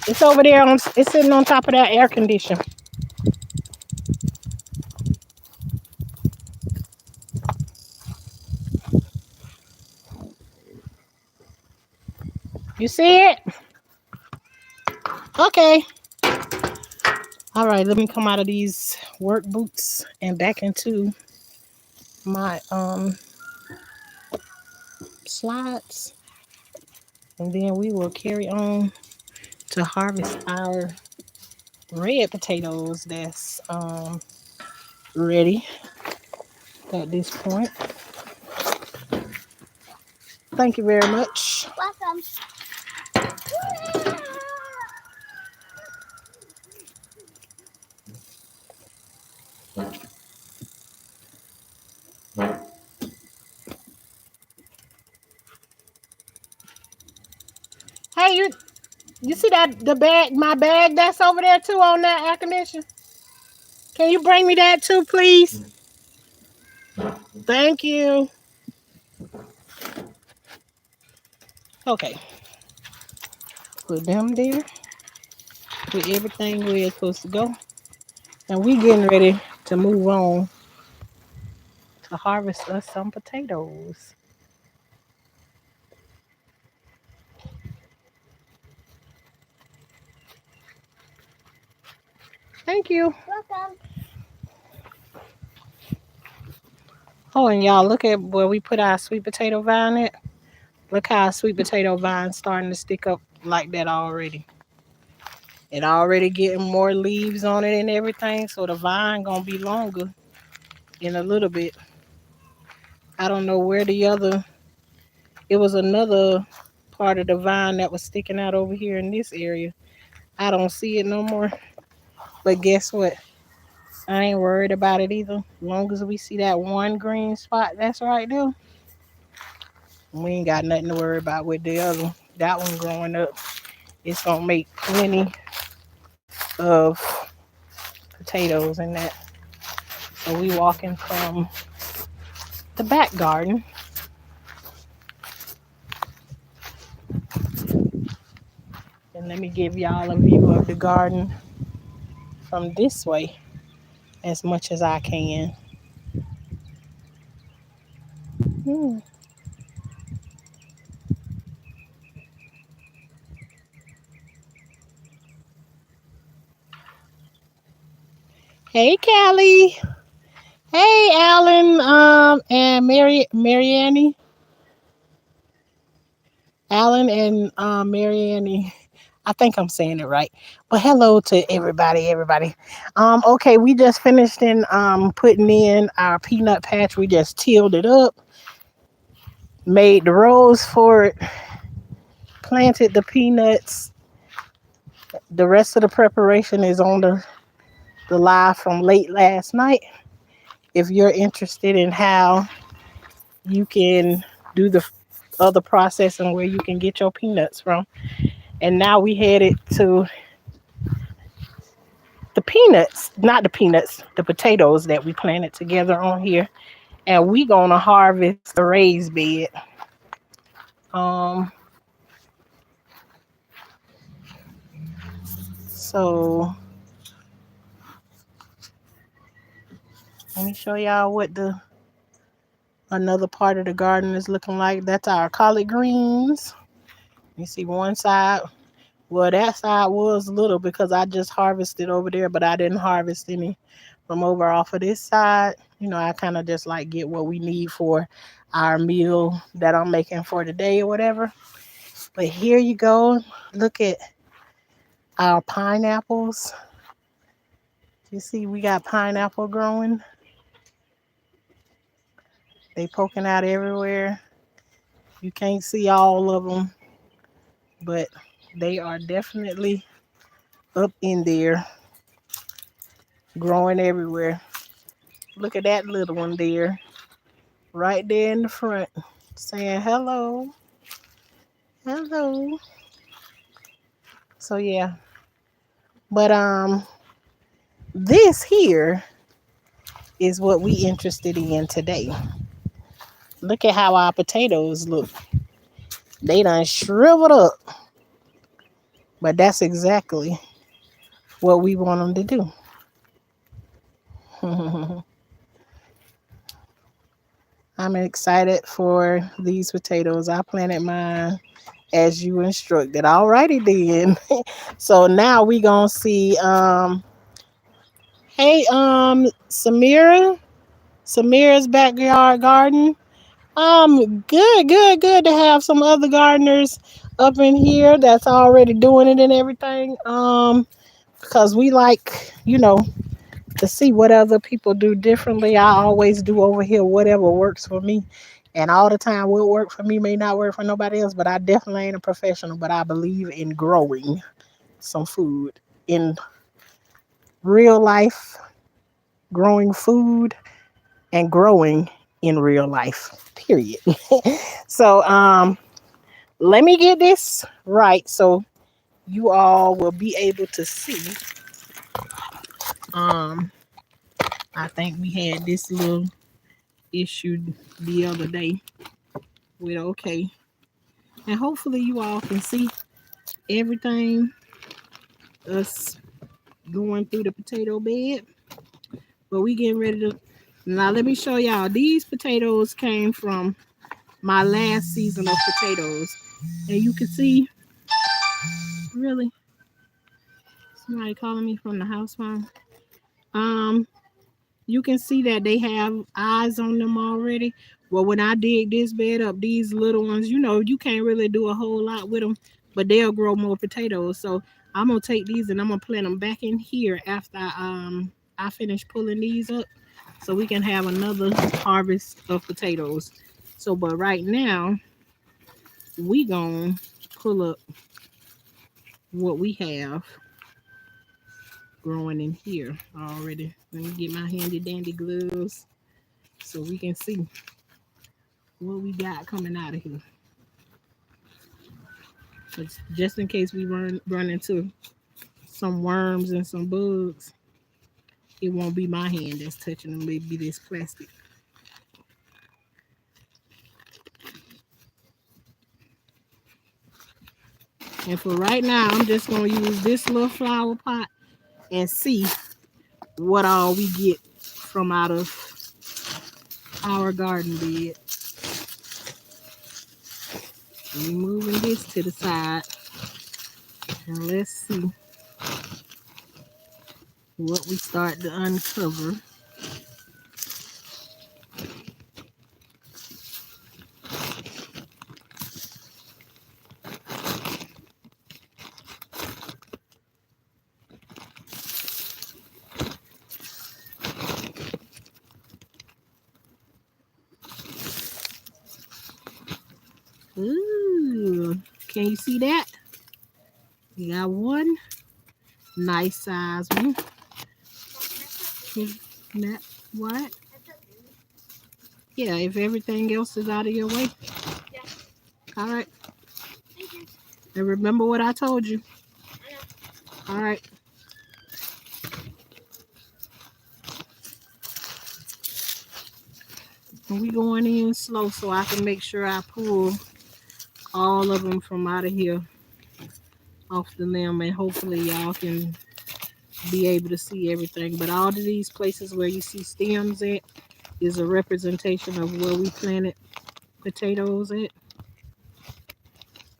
It's over there on. It's sitting on top of that air conditioner. You see it? Okay. All right. Let me come out of these work boots and back into my slides, and then we will carry on to harvest our red potatoes. That's ready at this point. Thank you very much. Welcome. Hey, you see that the bag, my bag that's over there too on that air conditioner? Can you bring me that too, please? Thank you. Okay, put them there. Put everything where it's supposed to go, and we getting ready to move on to harvest us some potatoes. Thank you. Welcome. Oh, and y'all look at where we put our sweet potato vine at. Look how our sweet potato vine starting to stick up like that already. It already getting more leaves on it and everything, so the vine gonna be longer in a little bit. I don't know where the other. It was another part of the vine that was sticking out over here in this area. I don't see it no more. But guess what? I ain't worried about it either. As long as we see that one green spot that's right there, we ain't got nothing to worry about with the other. That one growing up, it's gonna make plenty of potatoes in that. So we walking from the back garden, and let me give y'all a view of the garden from this way as much as I can. Hmm. Hey, Callie. Hey, Alan. And Marianne. Alan and Marianne. I think I'm saying it right. But hello to everybody. Okay, we just finished in putting in our peanut patch. We just tilled it up, made the rows for it, planted the peanuts. The rest of the preparation is on the live from late last night. If you're interested in how you can do the other process and where you can get your peanuts from. And now we headed to the peanuts, not the peanuts, the potatoes that we planted together on here. And we gonna harvest the raised bed. Um, so let me show y'all what the another part of the garden is looking like. That's our collard greens. You see one side. Well, that side was little because I just harvested over there, but I didn't harvest any from over off of this side. I kind of just like get what we need for our meal that I'm making for the day or whatever. But here you go. Look at our pineapples. You see, we got pineapple growing. They poking out everywhere. You can't see all of them, but they are definitely up in there, growing everywhere. Look at that little one there, right there in the front, saying hello, hello. So yeah, but this here is what we interested in today. Look at how our potatoes look. They done shriveled up, but that's exactly what we want them to do. I'm excited for these potatoes. I planted mine as you instructed. Alrighty then. So now we gonna see hey Samira's backyard garden. Good to have some other gardeners up in here that's already doing it and everything. Because we like, to see what other people do differently. I always do over here whatever works for me. And all the time, what work for me may not work for nobody else, but I definitely ain't a professional. But I believe in growing some food in real life, growing food and growing in real life, period. So, let me get this right so you all will be able to see. Um, I think we had this little issue the other day with okay. And hopefully you all can see everything us going through the potato bed. But we getting ready to now let me show y'all. These potatoes came from my last season of potatoes. And you can see really somebody calling me from the house phone. Um you can see that they have eyes on them already. Well, when I dig this bed up, these little ones, you can't really do a whole lot with them, but they'll grow more potatoes. So I'm gonna take these and I'm gonna plant them back in here after I finish pulling these up, so we can have another harvest of potatoes. So, but right now we gonna pull up what we have growing in here already. Let me get my handy dandy gloves so we can see what we got coming out of here. 'Cause just in case we run into some worms and some bugs, it won't be my hand that's touching them. It'll be this plastic. And for right now, I'm just gonna use this little flower pot and see what all we get from out of our garden bed. We moving this to the side and let's see what we start to uncover. Ooh, can you see that? We got one nice size one. That what? Yeah, if everything else is out of your way. Yeah. All right. Thank you. And remember what I told you. I know. All right. And we going in slow so I can make sure I pull all of them from out of here off the limb, and hopefully y'all can be able to see everything. But all of these places where you see stems at is a representation of where we planted potatoes at.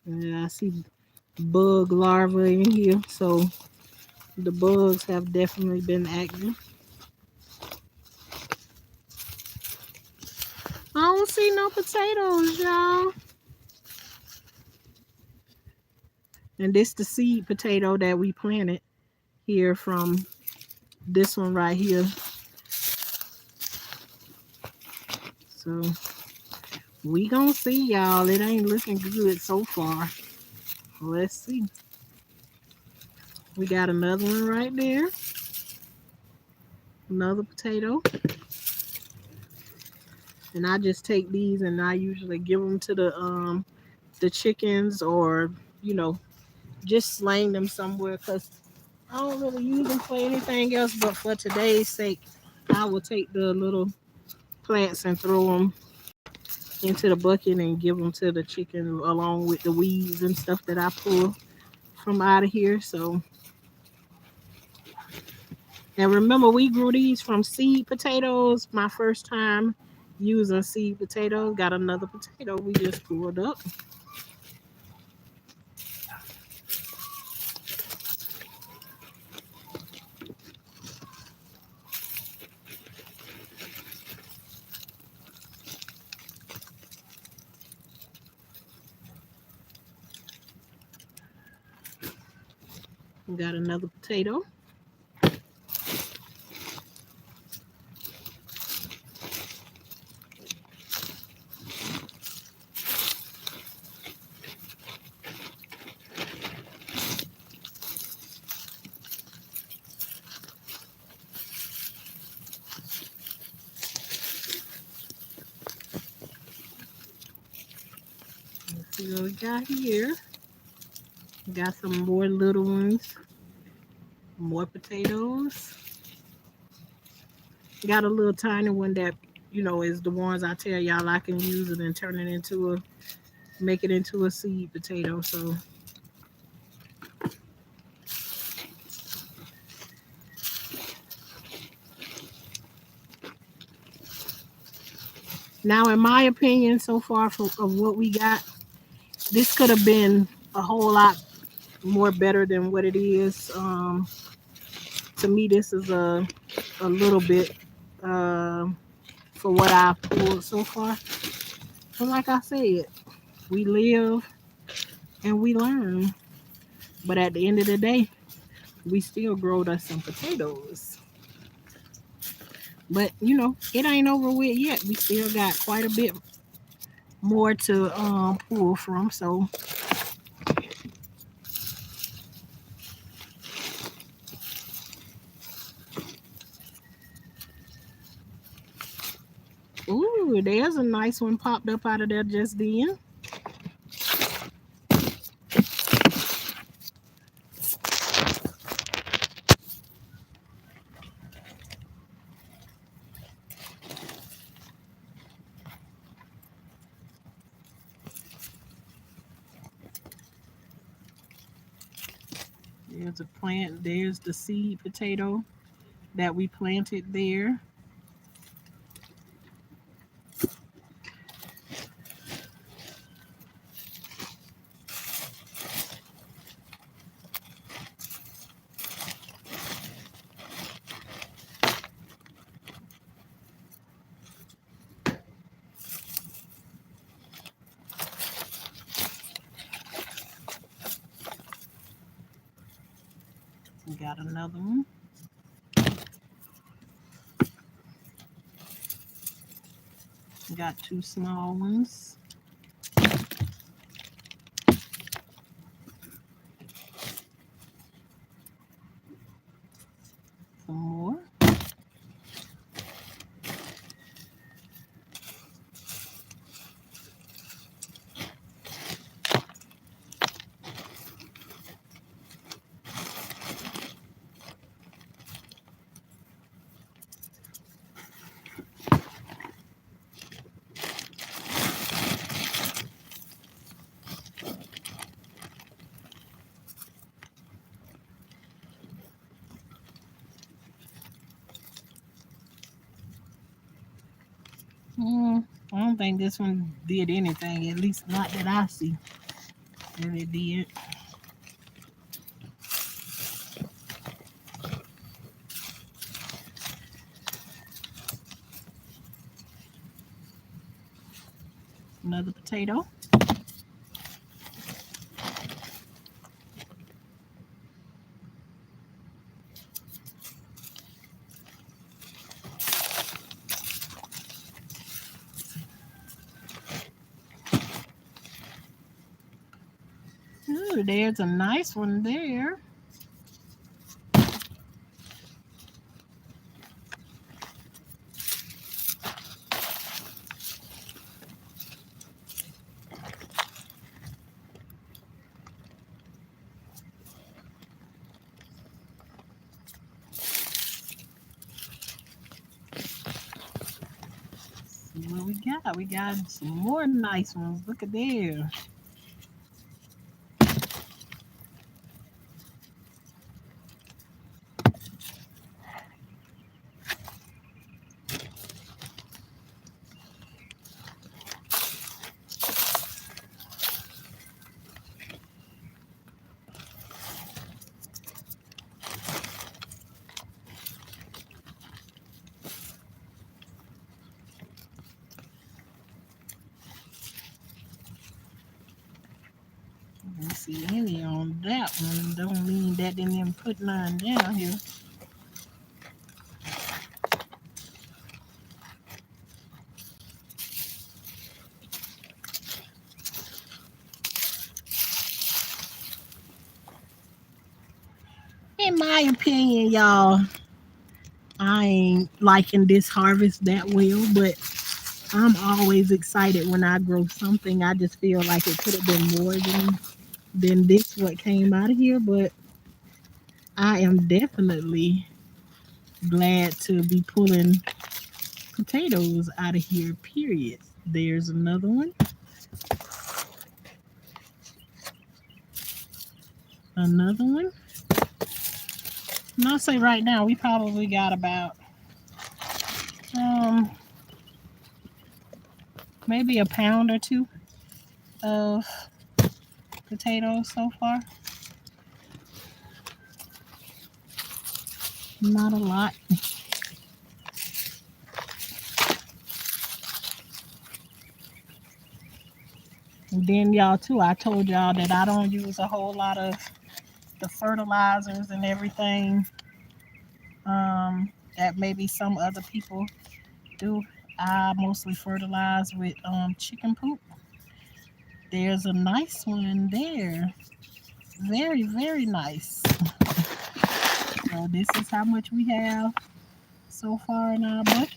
And I see bug larvae in here, so the bugs have definitely been active. I don't see no potatoes, y'all. And this the seed potato that we planted here from this one right here. So we gonna see, y'all. It ain't looking good so far. Let's see. We got another one right there. Another potato. And I just take these and I usually give them to the chickens, or you know, just slang them somewhere, because I don't really use them for anything else. But for today's sake, I will take the little plants and throw them into the bucket and give them to the chicken along with the weeds and stuff that I pull from out of here. So, and remember, we grew these from seed potatoes. My first time using seed potatoes. Got another potato we just pulled up. We got another potato. Let's see what we got here. We got some more little ones. More potatoes. Got a little tiny one that, is the ones I tell y'all I can use it and turn it into make it into a seed potato. So now, in my opinion, so far of what we got, this could have been a whole lot more better than what it is. To me, this is a little bit uh, for what I've pulled so far. But like I said, we live and we learn. But at the end of the day, we still growed us some potatoes. But it ain't over with yet. We still got quite a bit more to pull from. So, ooh, there's a nice one popped up out of there just then. There's a plant. There's the seed potato that we planted there. We got another one. We got two small ones. Some more. Mm, I don't think this one did anything, at least not that I see that it did. Another potato. Ooh, there's a nice one there. See what we got. We got some more nice ones. Look at there. I don't see any on that one. Don't mean that they didn't put none down here. In my opinion, y'all, I ain't liking this harvest that well, but I'm always excited when I grow something. I just feel like it could have been more than this what came out of here, but I am definitely glad to be pulling potatoes out of here, period. There's another one. Another one. And I'll say right now we probably got about um maybe a pound or two of potatoes so far. Not a lot. And then y'all too, I told y'all that I don't use a whole lot of the fertilizers and everything that maybe some other people do. I mostly fertilize with chicken poop. There's a nice one there. Very, very nice. So this is how much we have so far in our bucket.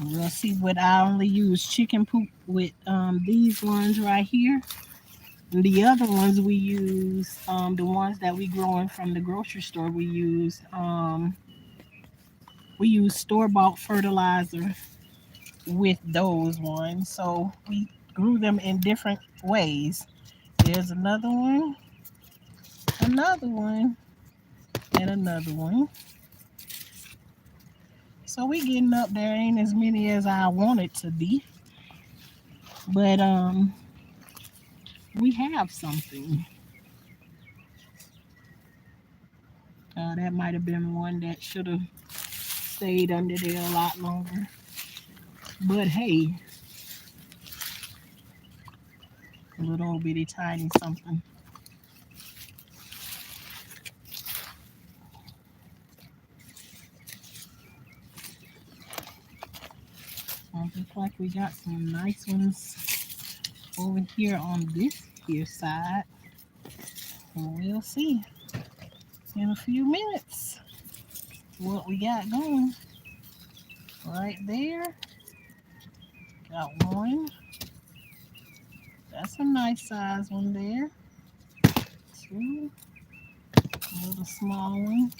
You'll see what I only use chicken poop with these ones right here. And the other ones we use, the ones that we growing from the grocery store, we use store bought fertilizer with those ones. So we grew them in different ways. There's another one, and another one. So we getting up there. Ain't as many as I want it to be, but we have something. That might have been one that should have stayed under there a lot longer. But hey, a little bitty tiny something. Looks like we got some nice ones over here on this here side. And we'll see in a few minutes what we got going. Right there, got one. That's a nice size one there. Two, a little small one.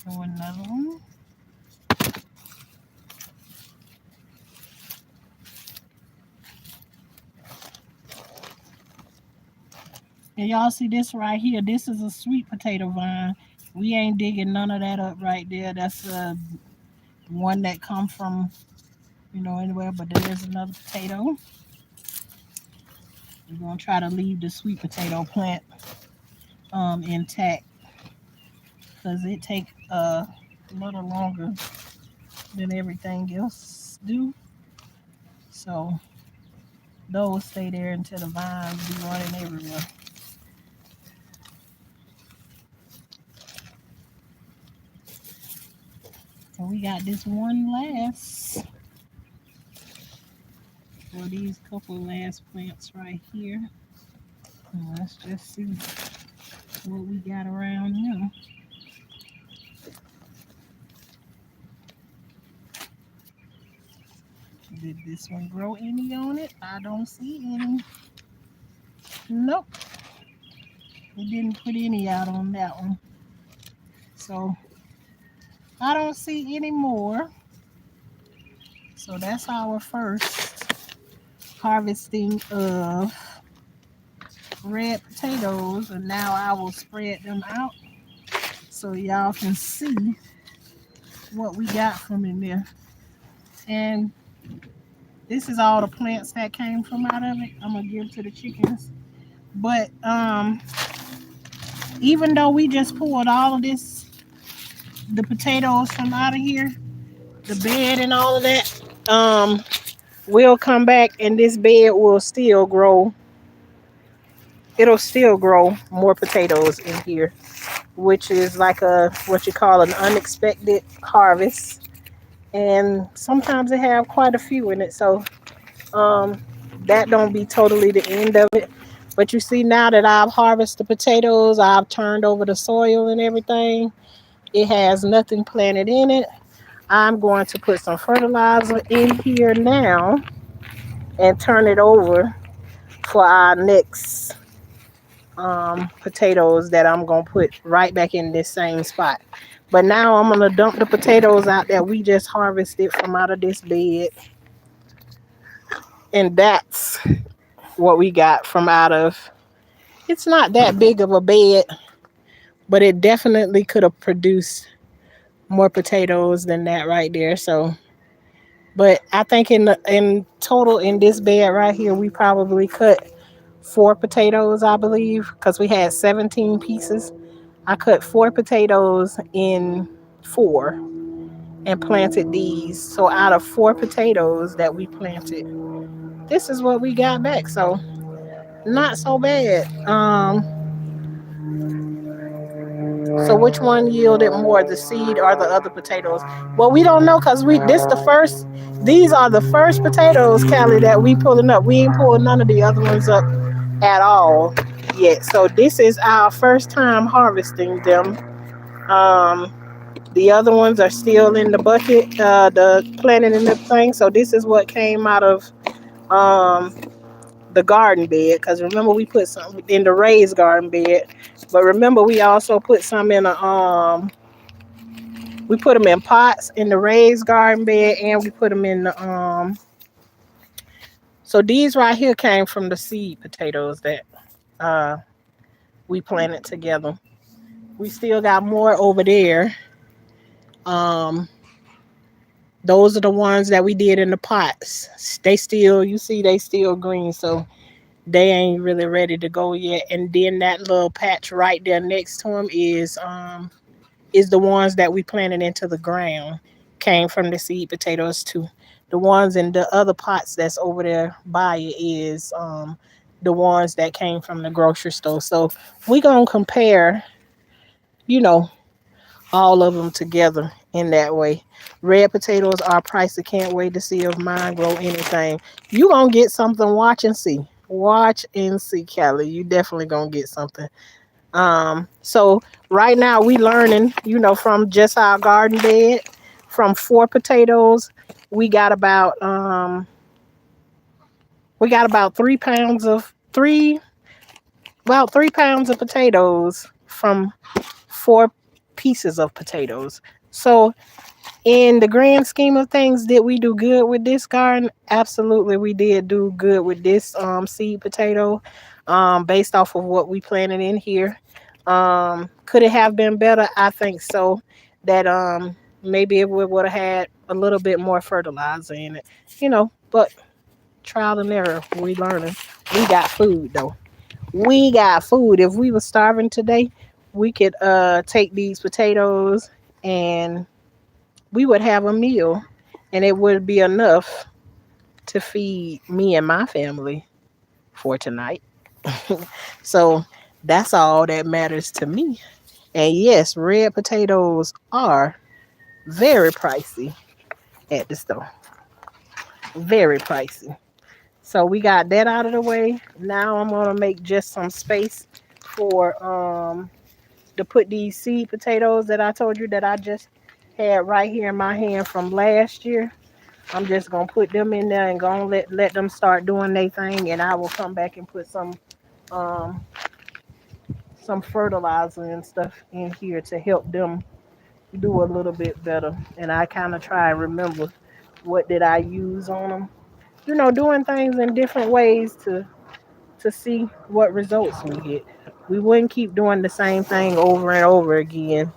Oh, another one. And y'all see this right here? This is a sweet potato vine. We ain't digging none of that up right there. That's one that come from, anywhere. But there's another potato. We're gonna try to leave the sweet potato plant intact because it take a little longer than everything else do. So those stay there until the vines be running everywhere. So we got this one last for these couple last plants right here. And let's just see what we got around them. Did this one grow any on it? I don't see any. Nope. We didn't put any out on that one. So I don't see any more. So that's our first harvesting of red potatoes. And now I will spread them out so y'all can see what we got from in there. And this is all the plants that came from out of it. I'm gonna give to the chickens. But even though we just pulled all of this, the potatoes from out of here, the bed and all of that, will come back and this bed will still grow. It'll still grow more potatoes in here, which is like a what you call an unexpected harvest. And sometimes they have quite a few in it. So um, that don't be totally the end of it. But you see, now that I've harvested the potatoes, I've turned over the soil and everything. It has nothing planted in it. I'm going to put some fertilizer in here now and turn it over for our next potatoes that I'm gonna put right back in this same spot. But now I'm gonna dump the potatoes out that we just harvested from out of this bed, and that's what we got from out of. It's not that big of a bed, but it definitely could have produced more potatoes than that right there. So, but I think in total in this bed right here, we probably cut four potatoes, I believe, because we had 17 pieces. I cut four potatoes in four and planted these. So out of four potatoes that we planted, this is what we got back. So not so bad. So which one yielded more, the seed or the other potatoes? Well, we don't know because we this the first. These are the first potatoes, Callie, that we pulling up. We ain't pulling none of the other ones up at all yet. So this is our first time harvesting them. Um, the other ones are still in the bucket, the planted in the thing. So this is what came out of um the garden bed. Because remember we put some in the raised garden bed, but remember we also put some in a we put them in pots in the raised garden bed, and we put them in the So these right here came from the seed potatoes that uh we planted together. We still got more over there. Um, those are the ones that we did in the pots. They still, you see, they still green, so they ain't really ready to go yet. And then that little patch right there next to them is the ones that we planted into the ground. Came from the seed potatoes too. The ones in the other pots that's over there by it is the ones that came from the grocery store. So we gonna compare, you know, all of them together in that way. Red potatoes are pricey. Can't wait to see if mine grow anything. You gonna get something. Watch and see. Watch and see, Kelly. You definitely gonna get something. So right now we learning, from just our garden bed, from four potatoes, we got about 3 pounds of three about 3 pounds of potatoes from four pieces of potatoes. So in the grand scheme of things, did we do good with this garden? Absolutely, we did do good with this seed potato, based off of what we planted in here. Could it have been better? I think so. That maybe it would have had a little bit more fertilizer in it, But trial and error, we learning. We got food though. We got food. If we were starving today, we could take these potatoes and we would have a meal, and it would be enough to feed me and my family for tonight. So that's all that matters to me. And yes, red potatoes are very pricey at the store. Very pricey. So we got that out of the way. Now I'm gonna make just some space for to put these seed potatoes that I told you that I just had right here in my hand from last year. I'm just gonna put them in there and gonna let them start doing their thing, and I will come back and put um some fertilizer and stuff in here to help them do a little bit better. And I kind of try and remember what did I use on them. Doing things in different ways to see what results we get. We wouldn't keep doing the same thing over and over again,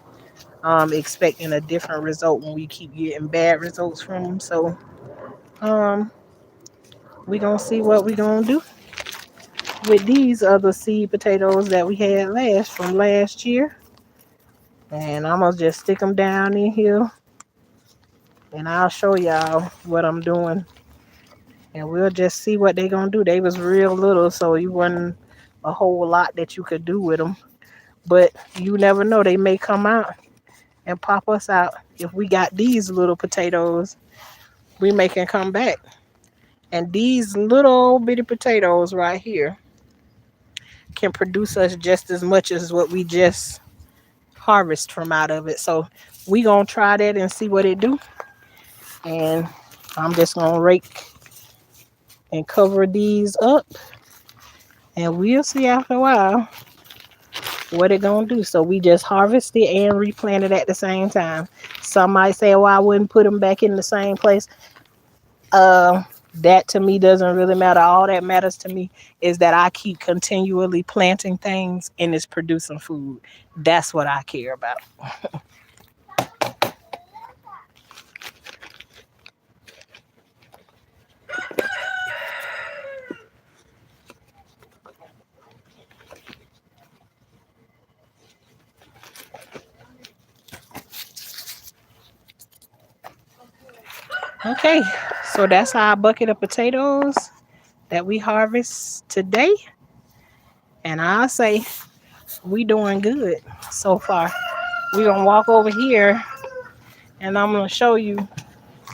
expecting a different result when we keep getting bad results from them. So um, we gonna see what we gonna do with these other seed potatoes that we had from last year. And I'm gonna just stick them down in here, and I'll show y'all what I'm doing, and we'll just see what they gonna do. They was real little, so you wasn't a whole lot that you could do with them. But you never know, they may come out and pop us out. If we got these little potatoes, we may can come back And these little bitty potatoes right here can produce us just as much as what we just harvest from out of it. So we gonna try that and see what it do. And I'm just gonna rake and cover these up, and we'll see after a while what it gonna do. So we just harvest it and replant it at the same time. Some might say, "Well, I wouldn't put them back in the same place." Uh, that to me doesn't really matter. All that matters to me is that I keep continually planting things and it's producing food. That's what I care about. Okay, so that's our bucket of potatoes that we harvest today, and I'll say we doing good so far. We gonna walk over here, and I'm gonna show you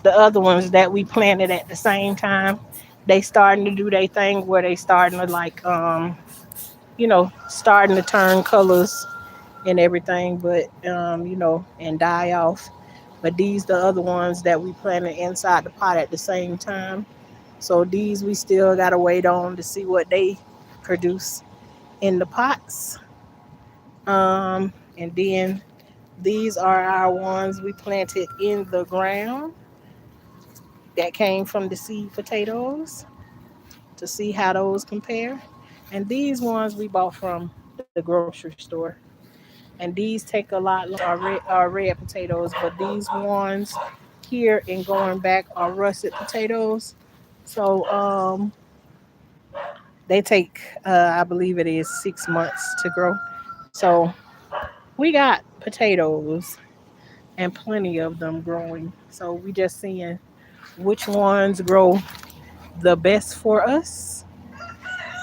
the other ones that we planted at the same time. They starting to do their thing where they starting to like starting to turn colors and everything, but and die off. But these the other ones that we planted inside the pot at the same time. So these we still gotta wait on to see what they produce in the pots. And then these are our ones we planted in the ground that came from the seed potatoes to see how those compare. And these ones we bought from the grocery store. And these take a lot longer. Are red potatoes, but these ones here and going back are russet potatoes. So they take I believe it is 6 months to grow. So we got potatoes and plenty of them growing. So we just seeing which ones grow the best for us,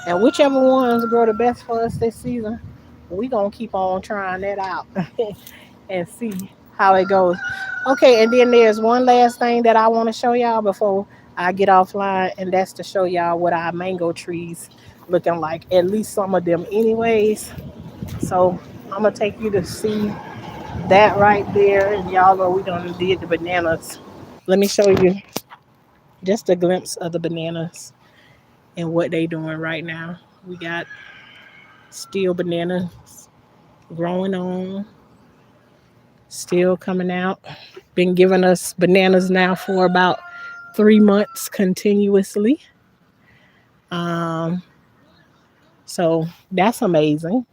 and whichever ones grow the best for us this season, we gonna keep on trying that out and see how it goes. Okay, and then there's one last thing that I want to show y'all before I get offline, and that's to show y'all what our mango trees looking like. At least some of them, anyways. So I'm gonna take you to see that right there, and y'all know we done did the bananas. Let me show you just a glimpse of the bananas and what they doing right now. We got still bananas growing on, still coming out. Been giving us bananas now for about 3 months continuously. Um, so that's amazing.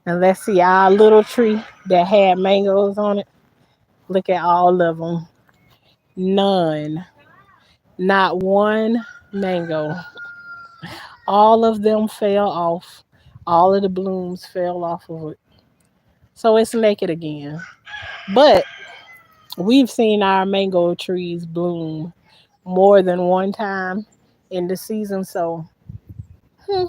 And let's see our little tree that had mangoes on it. Look at all of them. None, not one mango. All of them fell off. All of the blooms fell off of it. So it's naked again. But we've seen our mango trees bloom more than one time in the season. So hmm,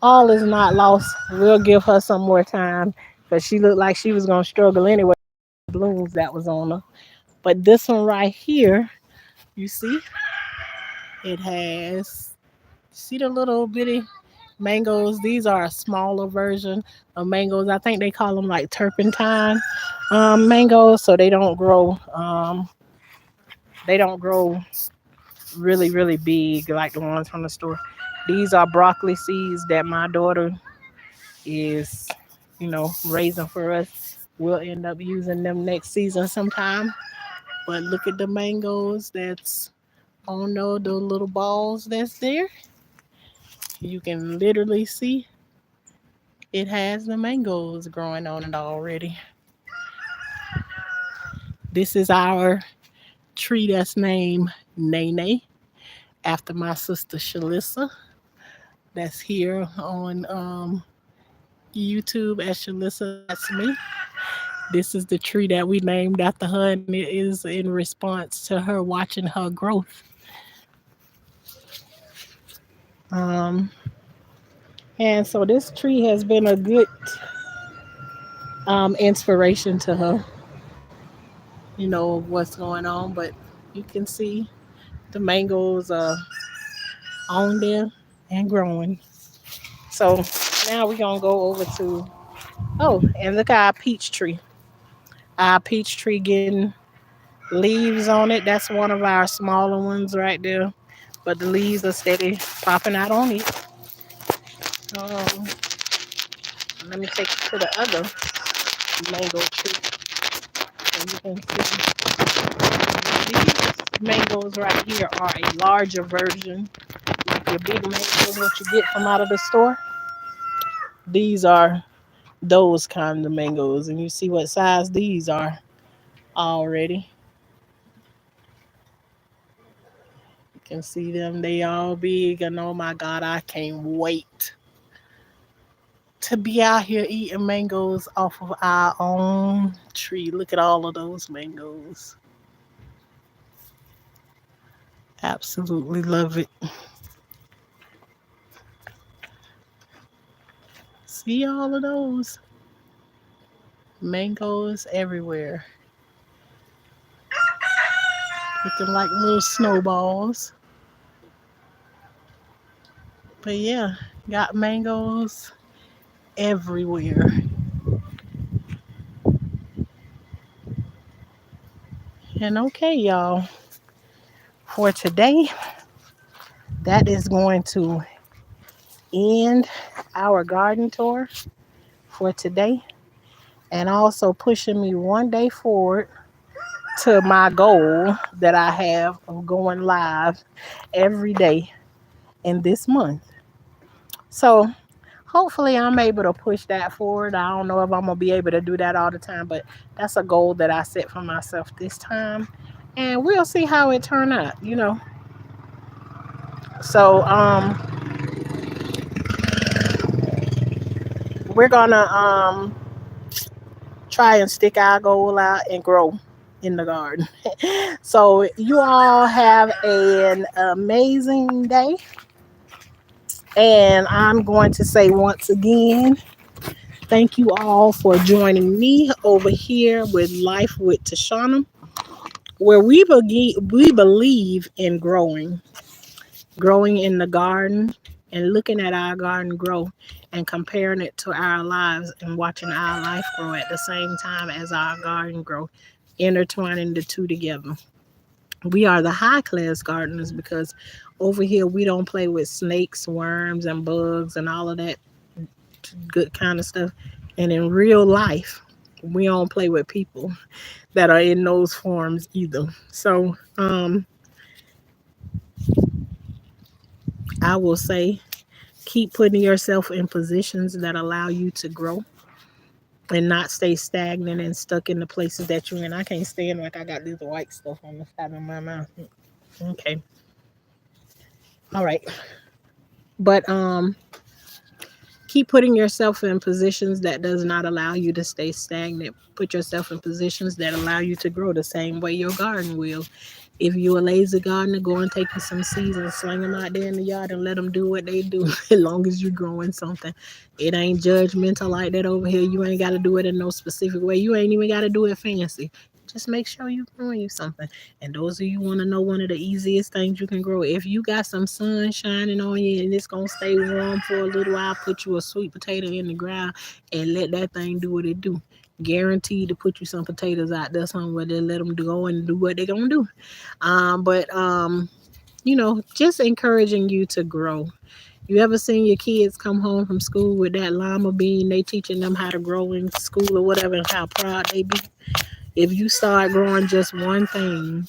all is not lost. We'll give her some more time because she looked like she was going to struggle anyway. Blooms that was on her. But this one right here, you see, it has, see the little bitty mangoes. These are a smaller version of mangoes. I think they call them like turpentine mangoes. So they don't grow really, really big like the ones from the store. These are broccoli seeds that my daughter is, raising for us. We'll end up using them next season sometime. But look at the mangoes that's on the little balls that's there. You can literally see it has the mangoes growing on it already. This is our tree that's named Nene after my sister Shalissa. That's here on YouTube as Shalissa. That's me. This is the tree that we named after her, and it is in response to her watching her growth. Um, and so this tree has been a good inspiration to her, of what's going on. But you can see The mangoes are on there and growing. So now we're gonna go over to, oh, and look at our peach tree. Our peach tree getting leaves on it. That's one of our smaller ones right there. But the leaves are steady popping out on it. Um, Let me take you to the other mango tree so you can see. These mangoes right here are a larger version. Like your big mangoes, what you get from out of the store. These are those kind of mangoes, and you see what size these are already. You can see them; they all big, and oh my God, I can't wait to be out here eating mangoes off of our own tree. Look at all of those mangoes. Absolutely love it. See all of those mangoes everywhere, looking like little snowballs. But yeah, got mangoes everywhere. And okay, y'all, for today, that is going to end our garden tour for today, and also pushing me one day forward to my goal that I have of going live every day in this month. So hopefully I'm able to push that forward. I don't know if I'm gonna be able to do that all the time, but that's a goal that I set for myself this time. And we'll see how it turn out. So we're gonna try and stick our goal out and grow in the garden. So you all have an amazing day. And I'm going to say once again, thank you all for joining me over here with Life with Tashanna, where we believe in growing in the garden and looking at our garden grow and comparing it to our lives and watching our life grow at the same time as our garden grow, intertwining the two together. We are the high class gardeners because over here we don't play with snakes, worms, and bugs and all of that good kind of stuff. And in real life, we don't play with people that are in those forms either. So I will say keep putting yourself in positions that allow you to grow and not stay stagnant and stuck in the places that you're in. I can't stand like I got this white stuff on the side of my mouth. Okay. All right. But keep putting yourself in positions that does not allow you to stay stagnant. Put yourself in positions that allow you to grow the same way your garden will. If you're a lazy gardener, go and take you some seeds and sling them out there in the yard and let them do what they do as long as you're growing something. It ain't judgmental like that over here. You ain't got to do it in no specific way. You ain't even got to do it fancy. Just make sure you're growing you something. And those of you want to know one of the easiest things you can grow, if you got some sun shining on you and it's going to stay warm for a little while, put you a sweet potato in the ground and let that thing do what it do. Guaranteed to put you some potatoes out there somewhere to let them go and do what they're going to do. But just encouraging you to grow. You ever seen your kids come home from school with that llama bean? They teaching them how to grow in school or whatever, and how proud they be. If you start growing just one thing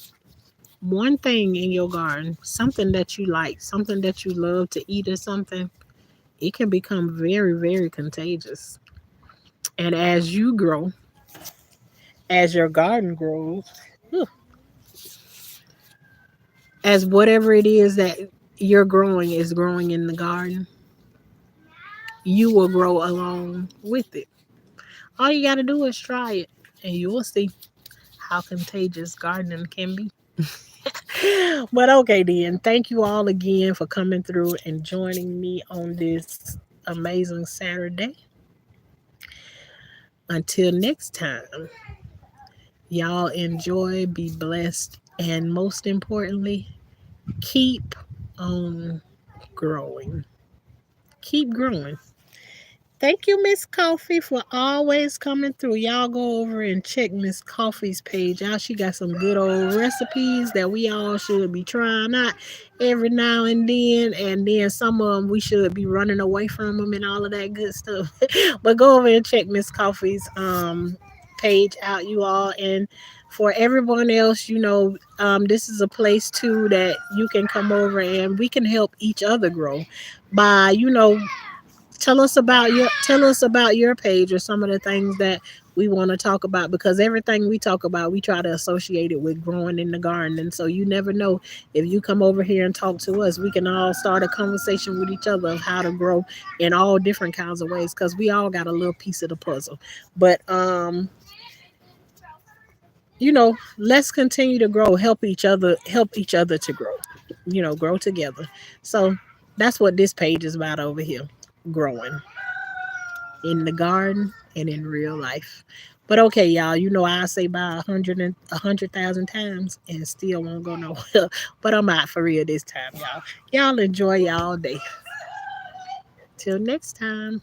in your garden, something that you like, something that you love to eat or something, it can become very, very contagious. And as you grow, as your garden grows, as whatever it is that you're growing is growing in the garden, you will grow along with it. All you got to do is try it, and you will see how contagious gardening can be. But okay, then. Thank you all again for coming through and joining me on this amazing Saturday. Until next time, y'all enjoy, be blessed, and most importantly, keep on growing. Keep growing. Thank you, Miss Coffee, for always coming through. Y'all go over and check Miss Coffee's page out. She got some good old recipes that we all should be trying out every now and then. And then some of them we should be running away from them and all of that good stuff. But go over and check Miss Coffee's page out, you all. And for everyone else, this is a place too that you can come over and we can help each other grow by, tell us about your page or some of the things that we want to talk about, because everything we talk about we try to associate it with growing in the garden. And so you never know, if you come over here and talk to us, we can all start a conversation with each other of how to grow in all different kinds of ways, because we all got a little piece of the puzzle. But let's continue to grow, help each other to grow, grow together. So that's what this page is about over here, growing in the garden and in real life. But okay, y'all, I say by 100,000 times and still won't go nowhere. But I'm out for real this time, y'all. Y'all enjoy y'all day. Till next time.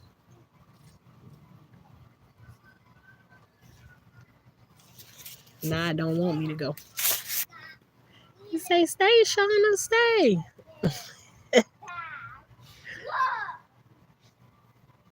Nah, I don't want me to go. You say stay, Shauna, stay.